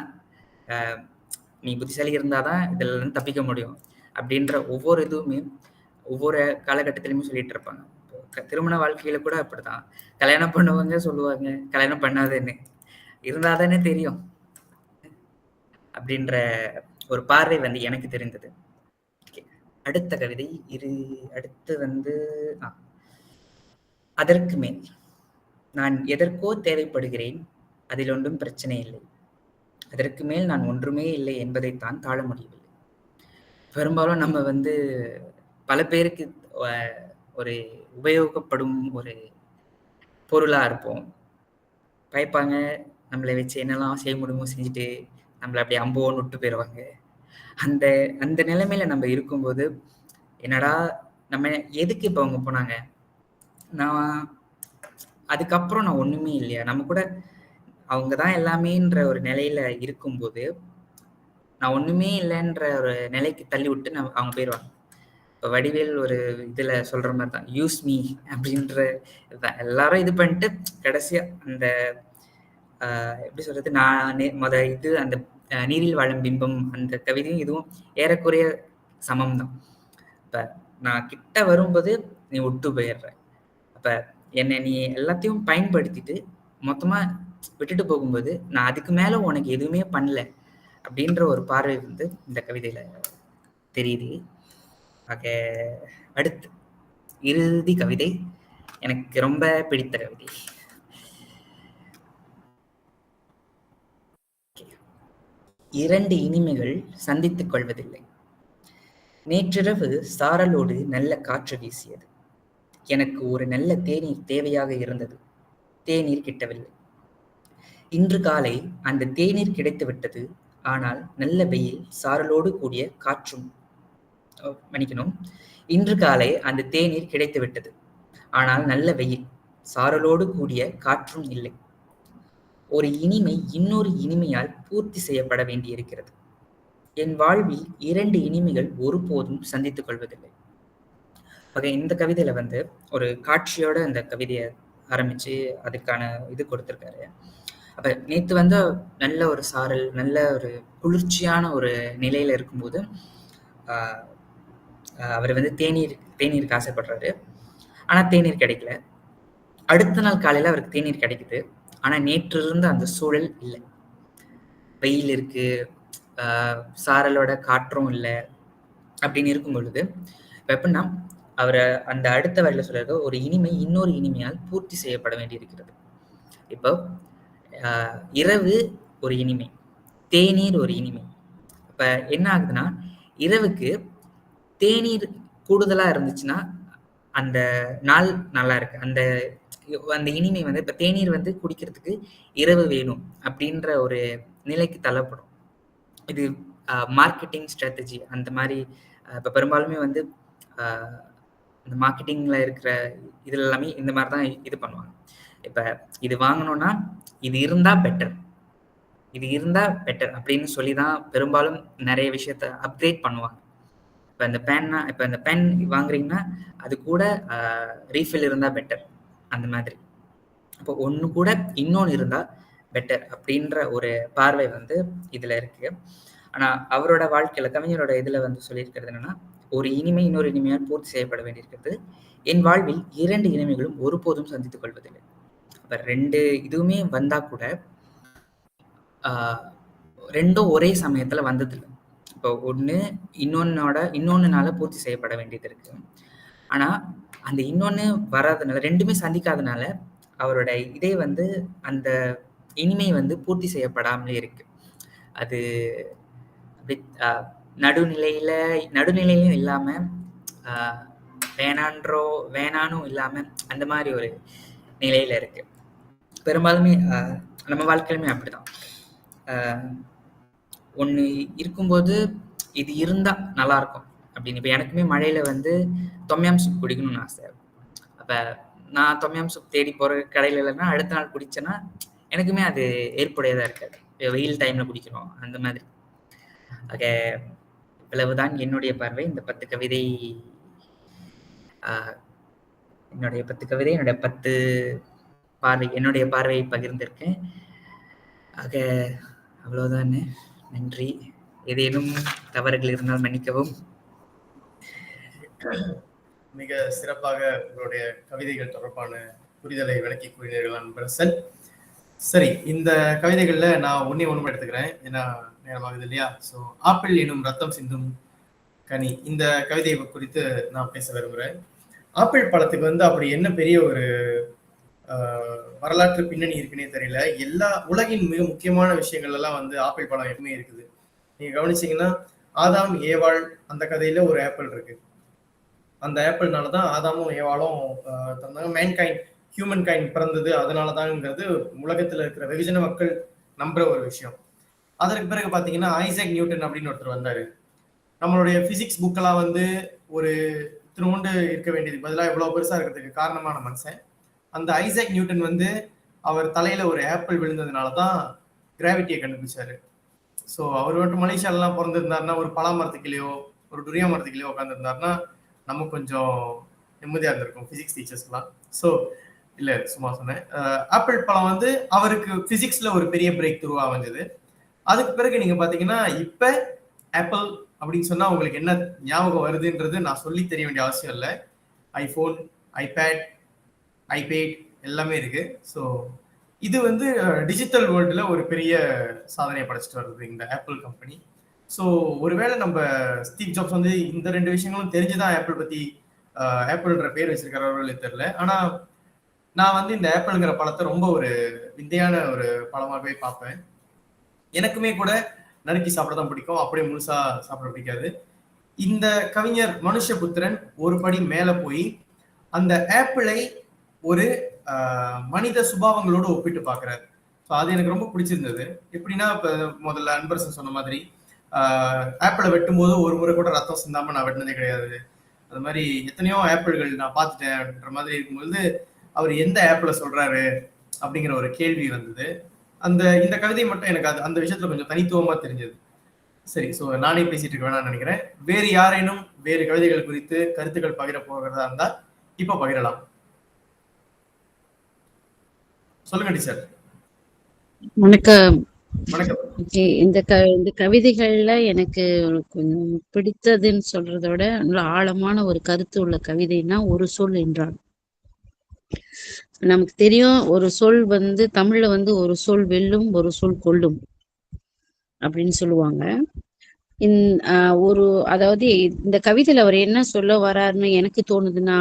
நீ புத்திசாலி இருந்தாதான் இதுல இருந்து தப்பிக்க முடியும் அப்படின்ற ஒவ்வொரு இதுவுமே ஒவ்வொரு காலகட்டத்திலுமே சொல்லிட்டு இருப்பாங்க. திருமண வாழ்க்கையில கூட அப்படிதான். கல்யாணம் பண்ணுவாங்க சொல்லுவாங்க, கல்யாணம் பண்ணாதேன்னு, இருந்தாதானே தெரியும் அப்படின்ற ஒரு பார்வை வந்து எனக்கு தெரிந்தது. அடுத்த கவிதை அடுத்து வந்து அதற்கு மேல். நான் எதற்கோ தேவைப்படுகிறேன், அதில் ஒன்றும் பிரச்சனை இல்லை, அதற்கு மேல் நான் ஒன்றுமே இல்லை என்பதைத்தான் தாழ முடியவில்லை. பெரும்பாலும் நம்ம வந்து பல பேருக்கு ஒரு உபயோகப்படும் ஒரு பொருளா இருப்போம். பயப்பாங்க, நம்மளை வச்சு என்னெல்லாம் செய்ய முடியுமோ செஞ்சுட்டு நம்மளை அப்படியே அம்போன்னு விட்டு போயிடுவாங்க. அந்த அந்த நிலைமையில நம்ம இருக்கும்போது என்னடா நம்ம எதுக்கு இப்ப அவங்க போனாங்க, நான் அதுக்கப்புறம் நான் ஒண்ணுமே இல்லையா, நம்ம கூட அவங்கதான் எல்லாமேன்ற ஒரு நிலையில இருக்கும்போது நான் ஒண்ணுமே இல்லைன்ற ஒரு நிலைக்கு தள்ளி விட்டு அவங்க போயிடுவாங்க. இப்போ வடிவேல் ஒரு இதுல சொல்ற மாதிரி தான், யூஸ் மீ அப்படின்ற இதுதான். எல்லாரும் இது பண்ணிட்டு கடைசியா அந்த எப்படி சொல்றது, நான் இது அந்த நீரில் வாழும் பிம்பம் அந்த கவிதையும் இதுவும் ஏறக்குறைய சமம் தான். இப்ப நான் கிட்ட வரும்போது நீ விட்டு போயிடுற, அப்ப என்னை நீ எல்லாத்தையும் பயன்படுத்திட்டு மொத்தமா விட்டுட்டு போகும்போது நான் அதுக்கு மேல உனக்கு எதுவுமே பண்ணல அப்படின்ற ஒரு பார்வை வந்து இந்த கவிதையில தெரியுது. ஆக அடுத்து இறுதி கவிதை எனக்கு ரொம்ப பிடித்த கவிதை. இரண்டு இனிமைகள் சந்தித்துக் கொள்வதில்லை. நேற்றிரவு சாரலோடு நல்ல காற்று வீசியது. எனக்கு ஒரு நல்ல தேநீர் தேவையாக இருந்தது. தேநீர் கிட்டவில்லை. இன்று காலை அந்த தேநீர் கிடைத்து விட்டது. ஆனால் நல்ல வெயில் சாரலோடு கூடிய காற்றும் மன்னிக்கணும். இன்று காலை அந்த தேநீர் கிடைத்து விட்டது. ஆனால் நல்ல வெயில் சாரலோடு கூடிய காற்றும் இல்லை. ஒரு இனிமை இன்னொரு இனிமையால் பூர்த்தி செய்யப்பட வேண்டியிருக்கிறது. என் வாழ்வில் இரண்டு இனிமைகள் ஒருபோதும் சந்தித்துக் கொள்வதில்லை. இந்த கவிதையில வந்து ஒரு காட்சியோட அந்த கவிதையை ஆரம்பிச்சு அதுக்கான இது கொடுத்திருக்காரு. அப்ப நேத்து வந்து நல்ல ஒரு சாரல், நல்ல ஒரு குளிர்ச்சியான ஒரு நிலையில இருக்கும்போது அவர் வந்து தேநீருக்கு ஆசைப்படுறாரு. ஆனா தேநீர் கிடைக்கல. அடுத்த நாள் காலையில அவருக்கு தேநீர் கிடைக்குது. ஆனா நேற்று இருந்த அந்த சூழல் இல்லை. வெயில் இருக்கு, சாரலோட காற்றும் இல்லை அப்படின்னு இருக்கும் பொழுது எப்படின்னா அவரை அந்த அடுத்த வரையில சொல்றாரு, ஒரு இனிமை இன்னொரு இனிமையால் பூர்த்தி செய்யப்பட வேண்டியிருக்கிறது. இப்போ இரவு ஒரு இனிமை, தேநீர் ஒரு இனிமை. இப்ப என்ன ஆகுதுன்னா இரவுக்கு தேநீர் கூடுதலா இருந்துச்சுன்னா அந்த நாள் நல்லா இருக்கு. அந்த அந்த இனிமை வந்து இப்ப தேநீர் வந்து குடிக்கிறதுக்கு இரவு வேணும் அப்படின்ற ஒரு நிலைக்கு தள்ளப்படும். இது மார்க்கெட்டிங் ஸ்ட்ராட்டஜி அந்த மாதிரி. இப்ப பெரும்பாலுமே வந்து இந்த மார்க்கெட்டிங்ல இருக்கிற இதுல எல்லாமே இந்த மாதிரி தான் இது பண்ணுவாங்க. இப்ப இது வாங்கணும்னா இது இருந்தா பெட்டர், இது இருந்தா பெட்டர் அப்படின்னு சொல்லிதான் பெரும்பாலும் நிறைய விஷயத்த அப்கிரேட் பண்ணுவாங்க. இப்ப இந்த பென் வாங்குறீங்கன்னா அது கூட ரீஃபில் இருந்தா பெட்டர் அந்த மாதிரி. இப்போ ஒண்ணு கூட இன்னொன்னு இருந்தா பெட்டர் அப்படின்ற ஒரு பார்வை வந்து இதுல இருக்கு. ஆனா அவரோட வாழ்க்கையில கவிஞரோட இதுல வந்து சொல்லியிருக்கிறது என்னன்னா, ஒரு இனிமை இன்னொரு இனிமையால் பூர்த்தி செய்யப்பட வேண்டியிருக்கிறது. என் வாழ்வில் இரண்டு இனிமைகளும் ஒருபோதும் சந்தித்துக் கொள்வதில்லை. அப்ப ரெண்டு இதுவுமே வந்தா கூட ரெண்டும் ஒரே சமயத்துல வந்ததில்லை. இப்போ ஒண்ணு இன்னொன்னுனால பூர்த்தி செய்யப்பட வேண்டியது இருக்கு. ஆனா அந்த இன்னொன்னு வராதனால, ரெண்டுமே சந்திக்காதனால அவரோட இதே வந்து அந்த இனிமை வந்து பூர்த்தி செய்யப்படாமலே இருக்கு. அது நடுநிலையிலும் இல்லாம வேணானும் இல்லாம அந்த மாதிரி ஒரு நிலையில இருக்கு. பெரும்பாலுமே நம்ம வாழ்க்கையிலுமே அப்படிதான். ஒண்ணு இருக்கும்போது இது இருந்தா நல்லா இருக்கும் அப்படின்னு. இப்ப எனக்குமே மழையில வந்து தொம்யாம் சூப் குடிக்கணும்னு ஆசை. அப்ப நான் தொம்யாம் சூப் தேடி போற கடையில இல்லைன்னா அடுத்த நாள் குடிச்சேன்னா எனக்குமே அது ஏற்புடையதா இருக்காது. வெயில் டைம்ல குடிக்கிறோம் அந்த மாதிரி. ஆக இவ்வளவுதான் என்னுடைய பார்வை. இந்த 10 கவிதை என்னுடைய 10 என்னுடைய பார்வையை பகிர்ந்திருக்கேன். ஆக அவ்வளவுதான். நன்றி. ஏதேனும் தவறுகள் இருந்தால் மன்னிக்கவும். மிக சிறப்பாக உங்களுடைய கவிதைகள் தொடர்பான புரிதலை விளக்கி கூறினீர்கள் நண்பரசன். சரி, இந்த கவிதைகள்ல நான் ஒண்ணு எடுத்துக்கிறேன், ஏன்னா நேரமாகுது இல்லையா. ஸோ ஆப்பிள் எனும் ரத்தம் சிந்தும் கனி, இந்த கவிதை குறித்து நான் பேச விரும்புகிறேன். ஆப்பிள் பழத்துக்கு வந்து அப்படி என்ன பெரிய ஒரு வரலாற்று பின்னணி இருக்குன்னே தெரியல. எல்லா உலகின் மிக முக்கியமான விஷயங்கள் எல்லாம் வந்து ஆப்பிள் பழம் எப்பவுமே இருக்குது. நீங்க கவனிச்சீங்கன்னா ஆதாம் ஏவாள் அந்த கதையில ஒரு ஆப்பிள் இருக்கு. அந்த ஆப்பிள்னாலதான் ஆதாமும் ஏவாளும் தந்தாங்க. ஹியூமன் கைண்ட் பிறந்தது அதனாலதான்ங்கிறது உலகத்துல இருக்கிற வெகுஜன மக்கள் நம்புற ஒரு விஷயம். அதற்கு பிறகு பாத்தீங்கன்னா ஐசக் நியூட்டன் அப்படின்னு ஒருத்தர் வந்தாரு. நம்மளுடைய பிசிக்ஸ் புக்கெல்லாம் வந்து ஒரு திருமூண்டு இருக்க வேண்டியது பதிலாக இவ்வளவு பெருசா இருக்கிறதுக்கு காரணமான மனுஷன் அந்த ஐசக் நியூட்டன் வந்து அவர் தலையில ஒரு ஆப்பிள் விழுந்ததுனாலதான் கிராவிட்டியை கண்டுபிடிச்சாரு. ஸோ அவர் மட்டும் மலேசியாலாம் பிறந்திருந்தாருன்னா ஒரு பலா மரத்துக்கிலையோ ஒரு டுரியா மரத்துக்கிலையோ உட்காந்துருந்தாருன்னா நம்ம கொஞ்சம் நிம்மதியா இருந்திருக்கும் பிசிக்ஸ் டீச்சர்ஸ்லாம். ஸோ இல்ல சும்மா சொன்னேன். ஆப்பிள் பழம் வந்து அவருக்கு பிசிக்ஸ்ல ஒரு பெரிய பிரேக் த்ரூவா அமைஞ்சது. அதுக்கு பிறகு நீங்க பாத்தீங்கன்னா இப்ப ஆப்பிள் அப்படின்னு சொன்னா உங்களுக்கு என்ன ஞாபகம் வருதுன்றது நான் சொல்லி தெரிய வேண்டிய அவசியம் இல்லை. ஐபோன், ஐபேட், ஐபேட் எல்லாமே இருக்கு. ஸோ இது வந்து டிஜிட்டல் வேர்ல்டில் ஒரு பெரிய சாதனையை படைச்சிட்டு வருது இந்த ஆப்பிள் கம்பெனி. ஸோ ஒருவேளை நம்ம ஸ்டீவ் ஜாப்ஸ் வந்து இந்த 2 விஷயங்களும் தெரிஞ்சுதான் ஆப்பிள் பத்தி ஆப்பிள்ன்ற பேர் வச்சிருக்கிறாரோ தெரியல. ஆனா நான் வந்து இந்த ஆப்பிள்ங்கிற பழத்தை ரொம்ப ஒரு விந்தையான ஒரு பழமாவே பார்ப்பேன். எனக்குமே கூட நறுக்கி சாப்பிட தான் பிடிக்கும், அப்படியே முழுசா சாப்பிட பிடிக்காது. இந்த கவிஞர் மனுஷபுத்திரன் ஒரு படி மேல போய் அந்த ஆப்பிளை ஒரு மனித சுபாவங்களோடு ஒப்பிட்டு பார்க்கிறாரு. ஸோ அது எனக்கு ரொம்ப பிடிச்சிருந்தது. எப்படின்னா இப்ப முதல்ல அன்பரசன் சொன்ன மாதிரி ஆப்பிளை வெட்டும் போது ஒரு முறை கூட ரத்தம் சிந்தாம நான் வெட்டினதே கிடையாது. அது மாதிரி எத்தனையோ ஆப்பிள்கள் நான் பார்த்துட்டேன்ற மாதிரி இருக்கும்போது அவர் எந்த ஆப்பிள சொல்றாரு அப்படிங்கிற ஒரு கேள்வி வந்தது. இந்த கவிதை மட்டும் எனக்கு அந்த விஷயத்துல கொஞ்சம் தனித்துவமா தெரிஞ்சது. சரி, ஸோ நானே பேசிட்டு இருக்க வேணாம்னு நினைக்கிறேன். வேறு யாரேனும் வேறு கவிதைகள் குறித்து கருத்துக்கள் பகிர போகிறதா இருந்தா இப்ப பகிரலாம். சொல்லுங்க டீச்சர். வணக்கம். வணக்கம். இந்த கவிதைகள்ல எனக்கு கொஞ்சம் பிடித்ததுன்னு சொல்றத விட நல்ல ஆழமான ஒரு கருத்து உள்ள கவிதைன்னா ஒரு சொல் என்றால். நமக்கு தெரியும், ஒரு சொல் வந்து தமிழ்ல வந்து ஒரு சொல் வெல்லும் ஒரு சொல் கொல்லும் அப்படின்னு சொல்லுவாங்க. அதாவது இந்த கவிதையில அவர் என்ன சொல்ல வர்றாருன்னு எனக்கு தோணுதுன்னா,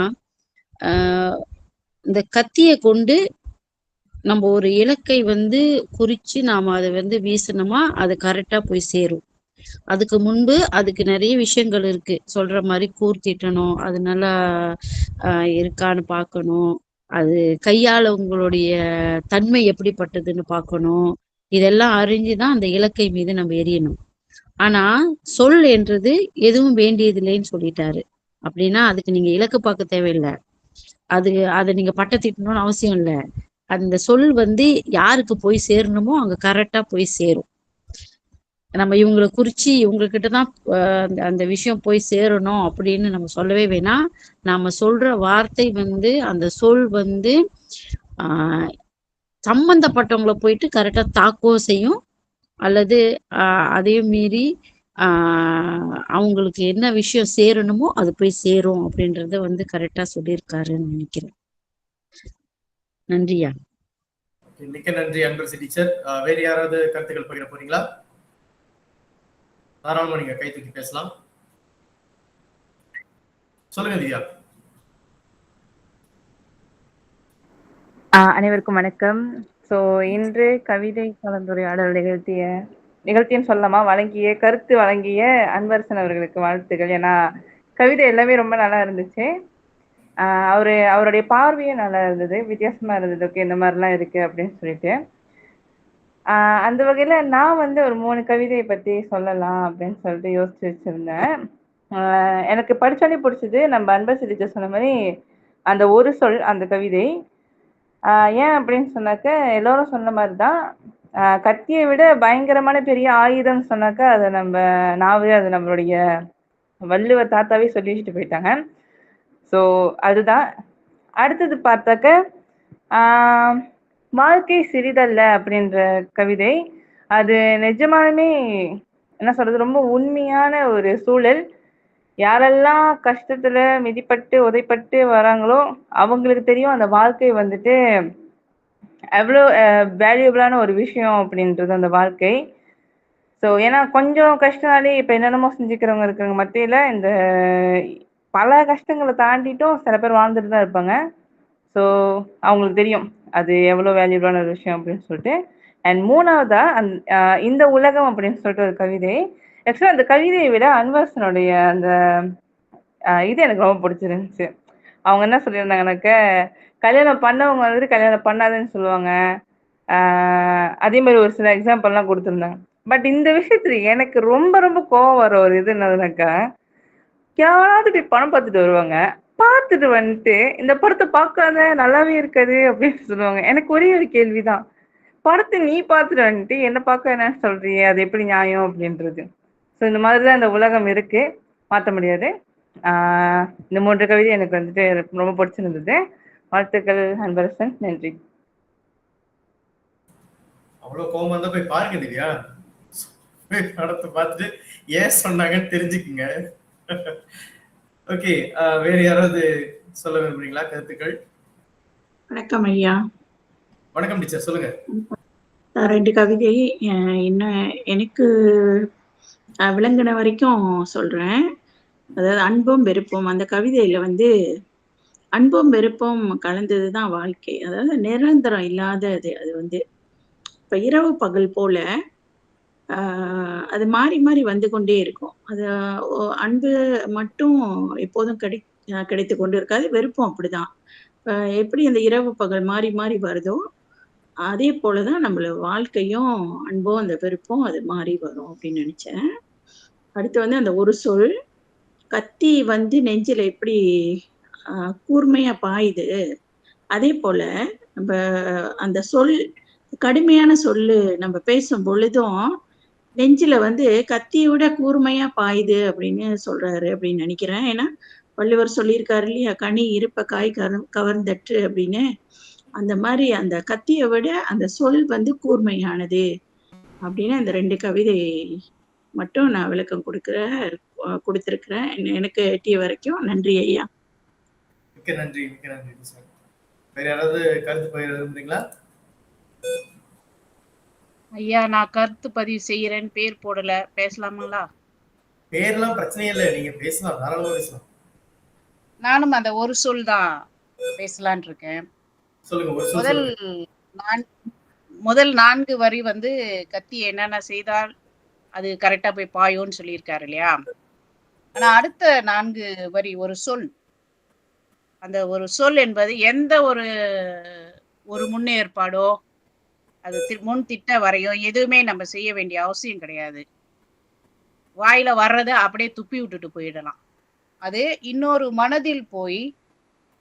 இந்த கத்திய கொண்டு நம்ம ஒரு இலக்கை வந்து குறிச்சு நாம அதை வந்து வீசணுமா அது கரெக்டா போய் சேரும். அதுக்கு முன்பு அதுக்கு நிறைய விஷயங்கள் இருக்கு. சொல்ற மாதிரி கூர்த்திட்டணும், அது நல்லா இருக்கான்னு பார்க்கணும், அது கையாளவங்களுடைய தன்மை எப்படிப்பட்டதுன்னு பார்க்கணும். இதெல்லாம் அறிஞ்சுதான் அந்த இலக்கை மீது நம்ம எரியணும். ஆனா சொல் என்றது எதுவும் வேண்டியதில்லைன்னு சொல்லிட்டாரு. அப்படின்னா அதுக்கு நீங்க இலக்கு பார்க்க தேவையில்லை, அதை நீங்க பட்டத்திட்டணும்னு அவசியம் இல்லை. அந்த சொல் வந்து யாருக்கு போய் சேரணுமோ அங்க கரெக்டா போய் சேரும். நம்ம இவங்களை குறிச்சு இவங்க கிட்டதான் அந்த விஷயம் போய் சேரணும் அப்படின்னு நம்ம சொல்லவே வேணாம். நாம சொல்ற வார்த்தை வந்து அந்த சொல் வந்து சம்பந்தப்பட்டவங்களை போயிட்டு கரெக்டா தாக்கவும் செய்யும், அல்லது அதையும் மீறி அவங்களுக்கு என்ன விஷயம் சேரணுமோ அது போய் சேரும் அப்படின்றத வந்து கரெக்டா சொல்லியிருக்காருன்னு நினைக்கிறேன். நன்றியா. மிக்க நன்றி அன்பரசி டீச்சர். வேறு யாராவது கருத்துக்கள் பகிர போறீங்களா? தாராளமா நீங்க கை தூக்கி பேசலாம். சொல்லுங்க திவ்யா. அனைவருக்கும் வணக்கம். ஸோ இன்று கவிதை கலந்துரையாடல் நிகழ்த்தின்னு சொல்லலாமா, கருத்து வழங்கிய அன்பரசன் அவர்களுக்கு வாழ்த்துக்கள். ஏன்னா கவிதை எல்லாமே ரொம்ப நல்லா இருந்துச்சு. அவருடைய பார்வையும் நல்லா இருந்தது, வித்தியாசமா இருந்தது. ஓகே, இந்த மாதிரிலாம் இருக்கு அப்படின்னு சொல்லிட்டு அந்த வகையில நான் வந்து ஒரு 3 கவிதையை பத்தி சொல்லலாம் அப்படின்னு சொல்லிட்டு யோசிச்சு வச்சிருந்தேன். எனக்கு படிச்சாலே பிடிச்சது நம்ம அன்பரசி டீச்சர் சொன்ன மாதிரி அந்த ஒரு சொல், அந்த கவிதை. ஏன் அப்படின்னு சொன்னாக்க எல்லாரும் சொன்ன மாதிரிதான், கத்தியை விட பயங்கரமான பெரிய ஆயுதம் சொன்னாக்க அதை நம்ம நாவே அது நம்மளுடைய வள்ளுவர் தாத்தாவே சொல்லி வச்சுட்டு போயிட்டாங்க. ஸோ அதுதான். அடுத்தது பார்த்தாக்க வாழ்க்கை சிறிதல்ல அப்படின்ற கவிதை. அது நிஜமாலுமே என்ன சொல்றது, ரொம்ப உண்மையான ஒரு சூழல். யாரெல்லாம் கஷ்டத்துல மிதிப்பட்டு உதைப்பட்டு வராங்களோ அவங்களுக்கு தெரியும் அந்த வாழ்க்கை வந்துட்டு எவ்வளோ வேல்யூபிளான ஒரு விஷயம் அப்படின்றது அந்த வாழ்க்கை. ஸோ ஏன்னா கொஞ்சம் கஷ்டனாலே இப்போ என்னென்னமோ செஞ்சுக்கிறவங்க இருக்கிறவங்க மத்தியில இந்த பல கஷ்டங்களை தாண்டிட்டும் சில பேர் வாழ்ந்துட்டு தான் இருப்பாங்க. ஸோ அவங்களுக்கு தெரியும் அது எவ்வளோ வேல்யூபிளான ஒரு விஷயம் அப்படின்னு சொல்லிட்டு. அண்ட் மூணாவதா இந்த உலகம் அப்படின்னு சொல்லிட்டு ஒரு கவிதை. ஆக்சுவலாக அந்த கவிதையை விட அன்வர்சனுடைய அந்த இது எனக்கு ரொம்ப பிடிச்சிருந்துச்சு. அவங்க என்ன சொல்லியிருந்தாங்கன்னாக்க, கல்யாணம் பண்ணவங்க வந்துட்டு கல்யாணம் பண்ணாதுன்னு சொல்லுவாங்க. அதே மாதிரி ஒரு சில எக்ஸாம்பிள்லாம் கொடுத்துருந்தாங்க. பட் இந்த விஷயத்துல எனக்கு ரொம்ப ரொம்ப கோவம் வர ஒரு இது என்னதுனாக்கா, யாராவது இப்படி படம் பார்த்துட்டு வருவாங்க, பார்த்துட்டு வந்துட்டு இந்த படத்தை பார்க்காத நல்லாவே இருக்காது அப்படின்னு சொல்லுவாங்க. எனக்கு ஒரே ஒரு கேள்விதான், படத்தை நீ பார்த்துட்டு வந்துட்டு என்ன பார்க்க என்னன்னு சொல்றியே, அது எப்படி நியாயம் அப்படின்றது. ஸோ இந்த மாதிரிதான் இந்த உலகம் இருக்கு, மாற்ற முடியாது. இந்த 3 கவிதை எனக்கு வந்துட்டு ரொம்ப பிடிச்சிருந்தது. வாழ்த்துக்கள் அன்பரசன். நன்றி. அவ்வளவு கோபம் வந்தா போய் பாருங்க திவ்யா, படத்தை பார்த்துட்டு ஏன் சொன்னாங்கன்னு தெரிஞ்சுக்குங்க. ஓகே, வேற யாராவது சொல்ல விரும்புறீங்களா கருத்துக்கள்? வணக்கம் ஐயா. வணக்கம் டீச்சர், சொல்லுங்க. நான் 2 கவிதை என்ன எனக்கு விளங்குன வரைக்கும் சொல்றேன். அதாவது அன்பும் வெறுப்பும். அந்த கவிதையில வந்து அன்பும் வெறுப்பும் கலந்தது தான் வாழ்க்கை. அதாவது நிரந்தரம் இல்லாதது அது வந்து. இப்ப இரவு பகல் போல அ அது மாறி மாறி வந்து கொண்டே இருக்கும். அது அன்பு மட்டும் எப்போதும் கிடைத்துக் கொண்டு இருக்காது. வெறுப்பும் அப்படிதான். எப்படி அந்த இரவு பகல் மாறி மாறி வருதோ, அதே போல தான் நம்மள வாழ்க்கையும், அன்பும், அந்த வெறுப்பும் அது மாறி வரும் அப்படின்னு நெனச்சேன். அடுத்து வந்து அந்த ஒரு சொல், கத்தி வந்து நெஞ்சில எப்படி அ கூர்மையா பாயுது, அதே போல நம்ப அந்த சொல் கடுமையான சொல்லு நம்ம பேசும் பொழுதும், நெஞ்சில வந்து கத்திய விட கூர்மையா பாயுது அப்படின்னு சொல்றாரு அப்படின்னு நெனைக்கிறேன். ஏன்னா, வள்ளுவர் சொல்லியிருக்காரு இல்லையா? "கனி இருப்ப காய் கவர்ந்தற்று" அப்படின்னு. அந்த மாரி அந்த கத்திய விட அந்த சொல் வந்து கூர்மையானது அப்படின்னு அந்த 2 கவிதை மட்டும் நான் விளக்கம் குடுத்திருக்கிறேன். எனக்கு எட்டிய வரைக்கும். நன்றி ஐயா. மிக்க நன்றி, மிக்க நன்றி டீச்சர். வேற யாராவது கருத்து பகிர விரும்புறீங்களா? ஐயா, நான் கருத்து பதிவு செய்யறேன். பேர் போடல, பேசலாங்களா? பேர்லாம் பிரச்சனையே இல்லை, நீங்க பேசலாம், தாராளமா பேசலாம். நானும் அந்த ஒரு சொல் தான் பேசலான் இருக்கேன். சொல்லுங்க, ஒரு சொல் முதல் சொல்லுங்க. முதல் 4 வரி வந்து கத்தி என்னென்ன செய்தால் அது கரெக்டா போய் பாயும்னு சொல்லியிருக்காரு இல்லையா? ஆனா அடுத்த 4 வரி ஒரு சொல். அந்த ஒரு சொல் என்பது எந்த ஒரு முன்னேற்பாடோ, அது முன் திட்ட வரையோ எதுவுமே நம்ம செய்ய வேண்டிய அவசியம் கிடையாது. வாயில வர்றத அப்படியே துப்பி விட்டுட்டு போயிடலாம். அது இன்னொரு மனதில் போய்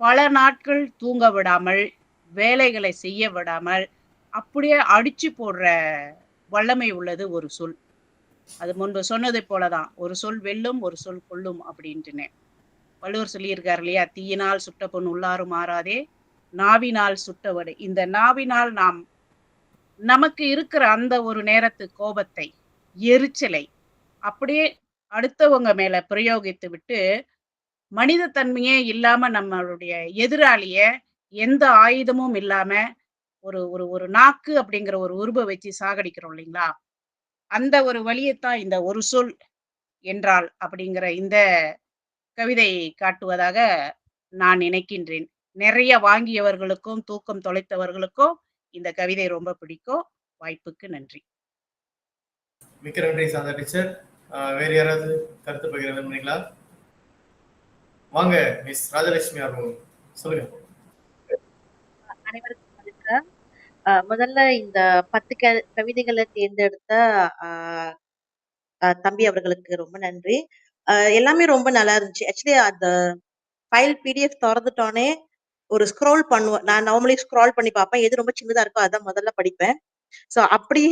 பல நாட்கள் தூங்க விடாமல், வேலைகளை செய்ய விடாமல், அப்படியே அடிச்சு போடுற வல்லமை உள்ளது ஒரு சொல். அது முன்பு சொன்னது போலதான். ஒரு சொல் வெல்லும், ஒரு சொல் கொல்லும் அப்படின்ட்டுன்னு. வள்ளுவர் சொல்லியிருக்காரு இல்லையா? "தீயினால் சுட்ட பொன் உள்ளாரும் ஆறாதே, நாவினால் சுட்ட வடு." இந்த நாவினால் நாம் நமக்கு இருக்கிற அந்த ஒரு நேரத்து கோபத்தை, எரிச்சலை அப்படியே அடுத்தவங்க மேல பிரயோகித்து விட்டு, மனித தன்மையே இல்லாம நம்மளுடைய எதிராளிய எந்த ஆயுதமும் இல்லாம ஒரு ஒரு ஒரு நாக்கு அப்படிங்கிற ஒரு உருவ வச்சு சாகடிக்கிறோம் இல்லைங்களா? அந்த ஒரு வலியத்தான் இந்த ஒரு சொல் என்றால் அப்படிங்கிற இந்த கவிதை காட்டுவதாக நான் நினைக்கின்றேன். நிறைய வாங்கியவர்களுக்கும், தூக்கம் தொலைத்தவர்களுக்கும் இந்த கவிதை ரொம்ப பிடிக்கும். வாய்ப்புக்கு நன்றி. மிக்க நன்றி சாந்தா டீச்சர். வேற யாராவது கருத்து பகிர விரும்புறீங்களா? வாங்க மிஸ் ராஜலட்சுமி அவர்கள் சொல்லுங்க. அனைவருக்கும் வணக்கம். முதல்ல இந்த 10 கவிதைகளை தேர்ந்தெடுத்த தம்பி அவர்களுக்கு ரொம்ப நன்றி. எல்லாமே ரொம்ப நல்லா இருந்துச்சு. ஆக்சுவலி அந்த ஃபைல் பிடிஎஃப் தொறந்துட்டோனே ஒரு ஸ்க்ரோல் பண்ணுவேன். நான் நார்மலி ஸ்க்ரால் பண்ணி பார்ப்பேன். எது ரொம்ப சின்னதா இருக்கோ அதான் முதல்ல படிப்பேன். சோ அப்படி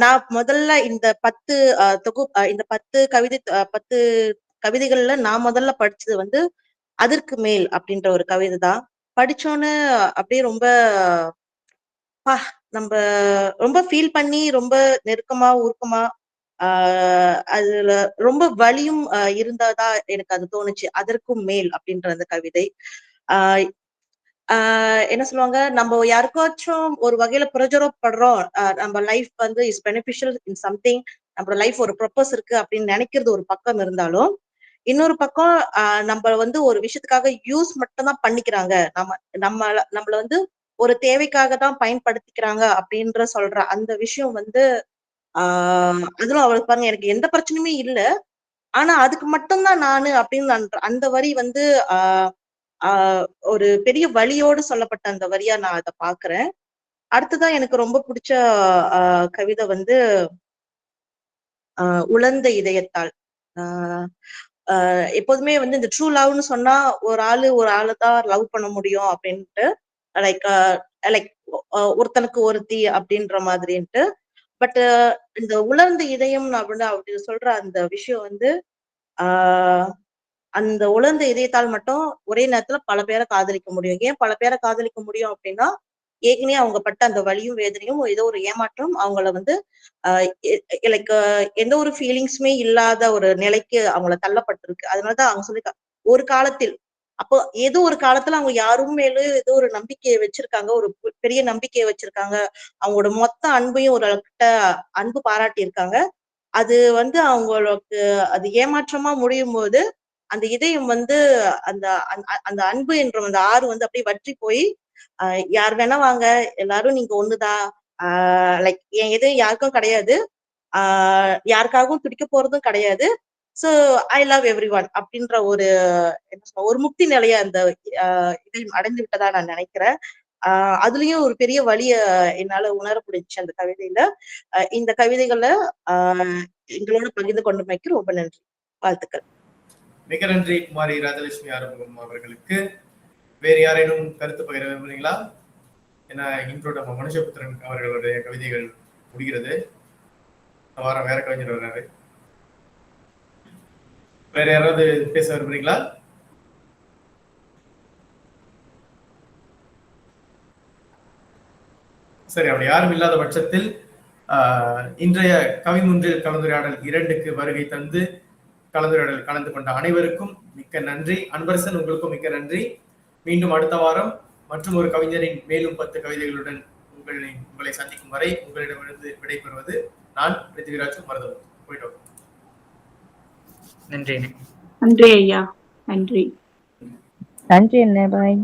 நான் முதல்ல இந்த 10 இந்த 10 கவிதைகள்ல நான் முதல்ல படிச்சது வந்து "அதற்கு மேல்" அப்படின்ற ஒரு கவிதை தான். படிச்சோன்னு அப்படியே ரொம்ப நம்ம ரொம்ப ஃபீல் பண்ணி ரொம்ப நெருக்கமா, உருக்கமா அதுல ரொம்ப வலியும் இருந்ததா எனக்கு அது தோணுச்சு. "அதற்கும் மேல்" அப்படின்ற அந்த கவிதை. ஆஹ் என்ன சொல்லுவாங்க, நம்ம யாருக்காச்சும் ஒரு வகையில பிரயோஜனப்படுறோம், நம்ம லைஃப் வந்து இஸ் பெனிஃபிஷியல் இன் சம்திங், நம்ம லைஃப் ஒரு பர்பஸ் இருக்கு அப்படின்னு நினைக்கிறது ஒரு பக்கம் இருந்தாலும், இன்னொரு பக்கம் நம்ம வந்து ஒரு விஷயத்துக்காக யூஸ் மட்டும் தான் பண்ணிக்கிறாங்க, நம்மள வந்து ஒரு தேவைக்காக தான் பயன்படுத்திக்கிறாங்க அப்படின்ற சொல்ற அந்த விஷயம் வந்து அதுல அவளுக்கு பாருங்க, எனக்கு எந்த பிரச்சனையுமே இல்ல, ஆனா அதுக்கு மட்டும்தான் நானு அப்படின்னு அந்த வரி வந்து ஒரு பெரிய வலியோடு சொல்லப்பட்ட அந்த வரியா நான் அதை பாக்குறேன். அடுத்ததான் எனக்கு ரொம்ப பிடிச்ச கவிதை வந்து உலர்ந்த இதயத்தால். எப்போதுமே வந்து இந்த ட்ரூ லவ்னு சொன்னா ஒரு ஆளு தான் லவ் பண்ண முடியும் அப்படின்ட்டு, லைக் லைக் ஒருத்தனுக்கு ஒருத்தி அப்படின்ற மாதிரின்ட்டு. பட் இந்த உலர்ந்த இதயம் அப்படின்னு அப்படி சொல்ற அந்த விஷயம் வந்து அந்த உலர்ந்த இதயத்தால் மட்டும் ஒரே நேரத்துல பல பேரை காதலிக்க முடியும். ஏன் பல பேரை காதலிக்க முடியும் அப்படின்னா, ஏற்கனவே அவங்க பட்ட அந்த வலியும் வேதனையும் ஏதோ ஒரு ஏமாற்றம் அவங்கள வந்து லைக் எந்த ஒரு ஃபீலிங்ஸுமே இல்லாத ஒரு நிலைக்கு அவங்கள தள்ளப்பட்டிருக்கு. அதனாலதான் அவங்க சொல்லியிருக்காங்க, ஒரு காலத்தில் அப்போ ஏதோ ஒரு காலத்துல அவங்க யாரும் மேலும் ஏதோ ஒரு நம்பிக்கையை வச்சிருக்காங்க, ஒரு பெரிய நம்பிக்கையை வச்சிருக்காங்க, அவங்களோட மொத்த அன்பையும் ஒரு அன்பு பாராட்டி இருக்காங்க. அது வந்து அவங்களுக்கு அது ஏமாற்றமா முடியும் போது அந்த இதயம் வந்து அந்த அந்த அன்பு என்ற அந்த ஆறு வந்து அப்படியே வற்றி போய் யார் வேணா வாங்க, எல்லாரும் நீங்க ஒண்ணுதான், லைக் என் இதயம் யாருக்கும் கிடையாது, யாருக்காகவும் துடிக்க போறதும் கிடையாது, so I love every one அப்படின்ற ஒரு ஒரு முக்தி நிலைய அந்த இதயம் அடைந்து விட்டதா நான் நினைக்கிறேன். அதுலயும் ஒரு பெரிய வழிய என்னால உணர முடிஞ்சுச்சு அந்த கவிதையில. இந்த கவிதைகளை எங்களோட பகிர்ந்து கொண்டமைக்கு ரொம்ப நன்றி, வாழ்த்துக்கள். மிக நன்றி குமாரி ராஜலட்சுமி ஆறுமுகம் அவர்களுக்கு. வேறு யாரேனும் கருத்து பகிர விரும்புறீங்களா? ஏன்னா இன்றோட மனுஷபுத்திரன் அவர்களுடைய கவிதைகள் முடிகிறது, வாரம் வேற கவிஞர் வர்றாரு. வேற யாராவது பேச விரும்புறீங்களா? சரி, அப்படி யாரும் இல்லாத பட்சத்தில் இன்றைய கவிமுன்றில் கலந்துரையாடல் 2க்கு வருகை தந்து கலந்துரையாடல் கலந்து கொண்ட அனைவருக்கும் மிக்க நன்றி. அன்பரசன், உங்களுக்கும் மிக்க நன்றி. மீண்டும் அடுத்த வாரம் மற்றும் ஒரு கவிஞரின் மேலும் 10 கவிதைகளுடன் உங்களை சந்திக்கும் வரை உங்களிடமிருந்து விடைபெறுவது நான் பிருத்திவிராஜ் மருதவன். போயிட்டோம். நன்றி. நன்றி ஐயா. நன்றி. நன்றி அண்ணே. பாய்.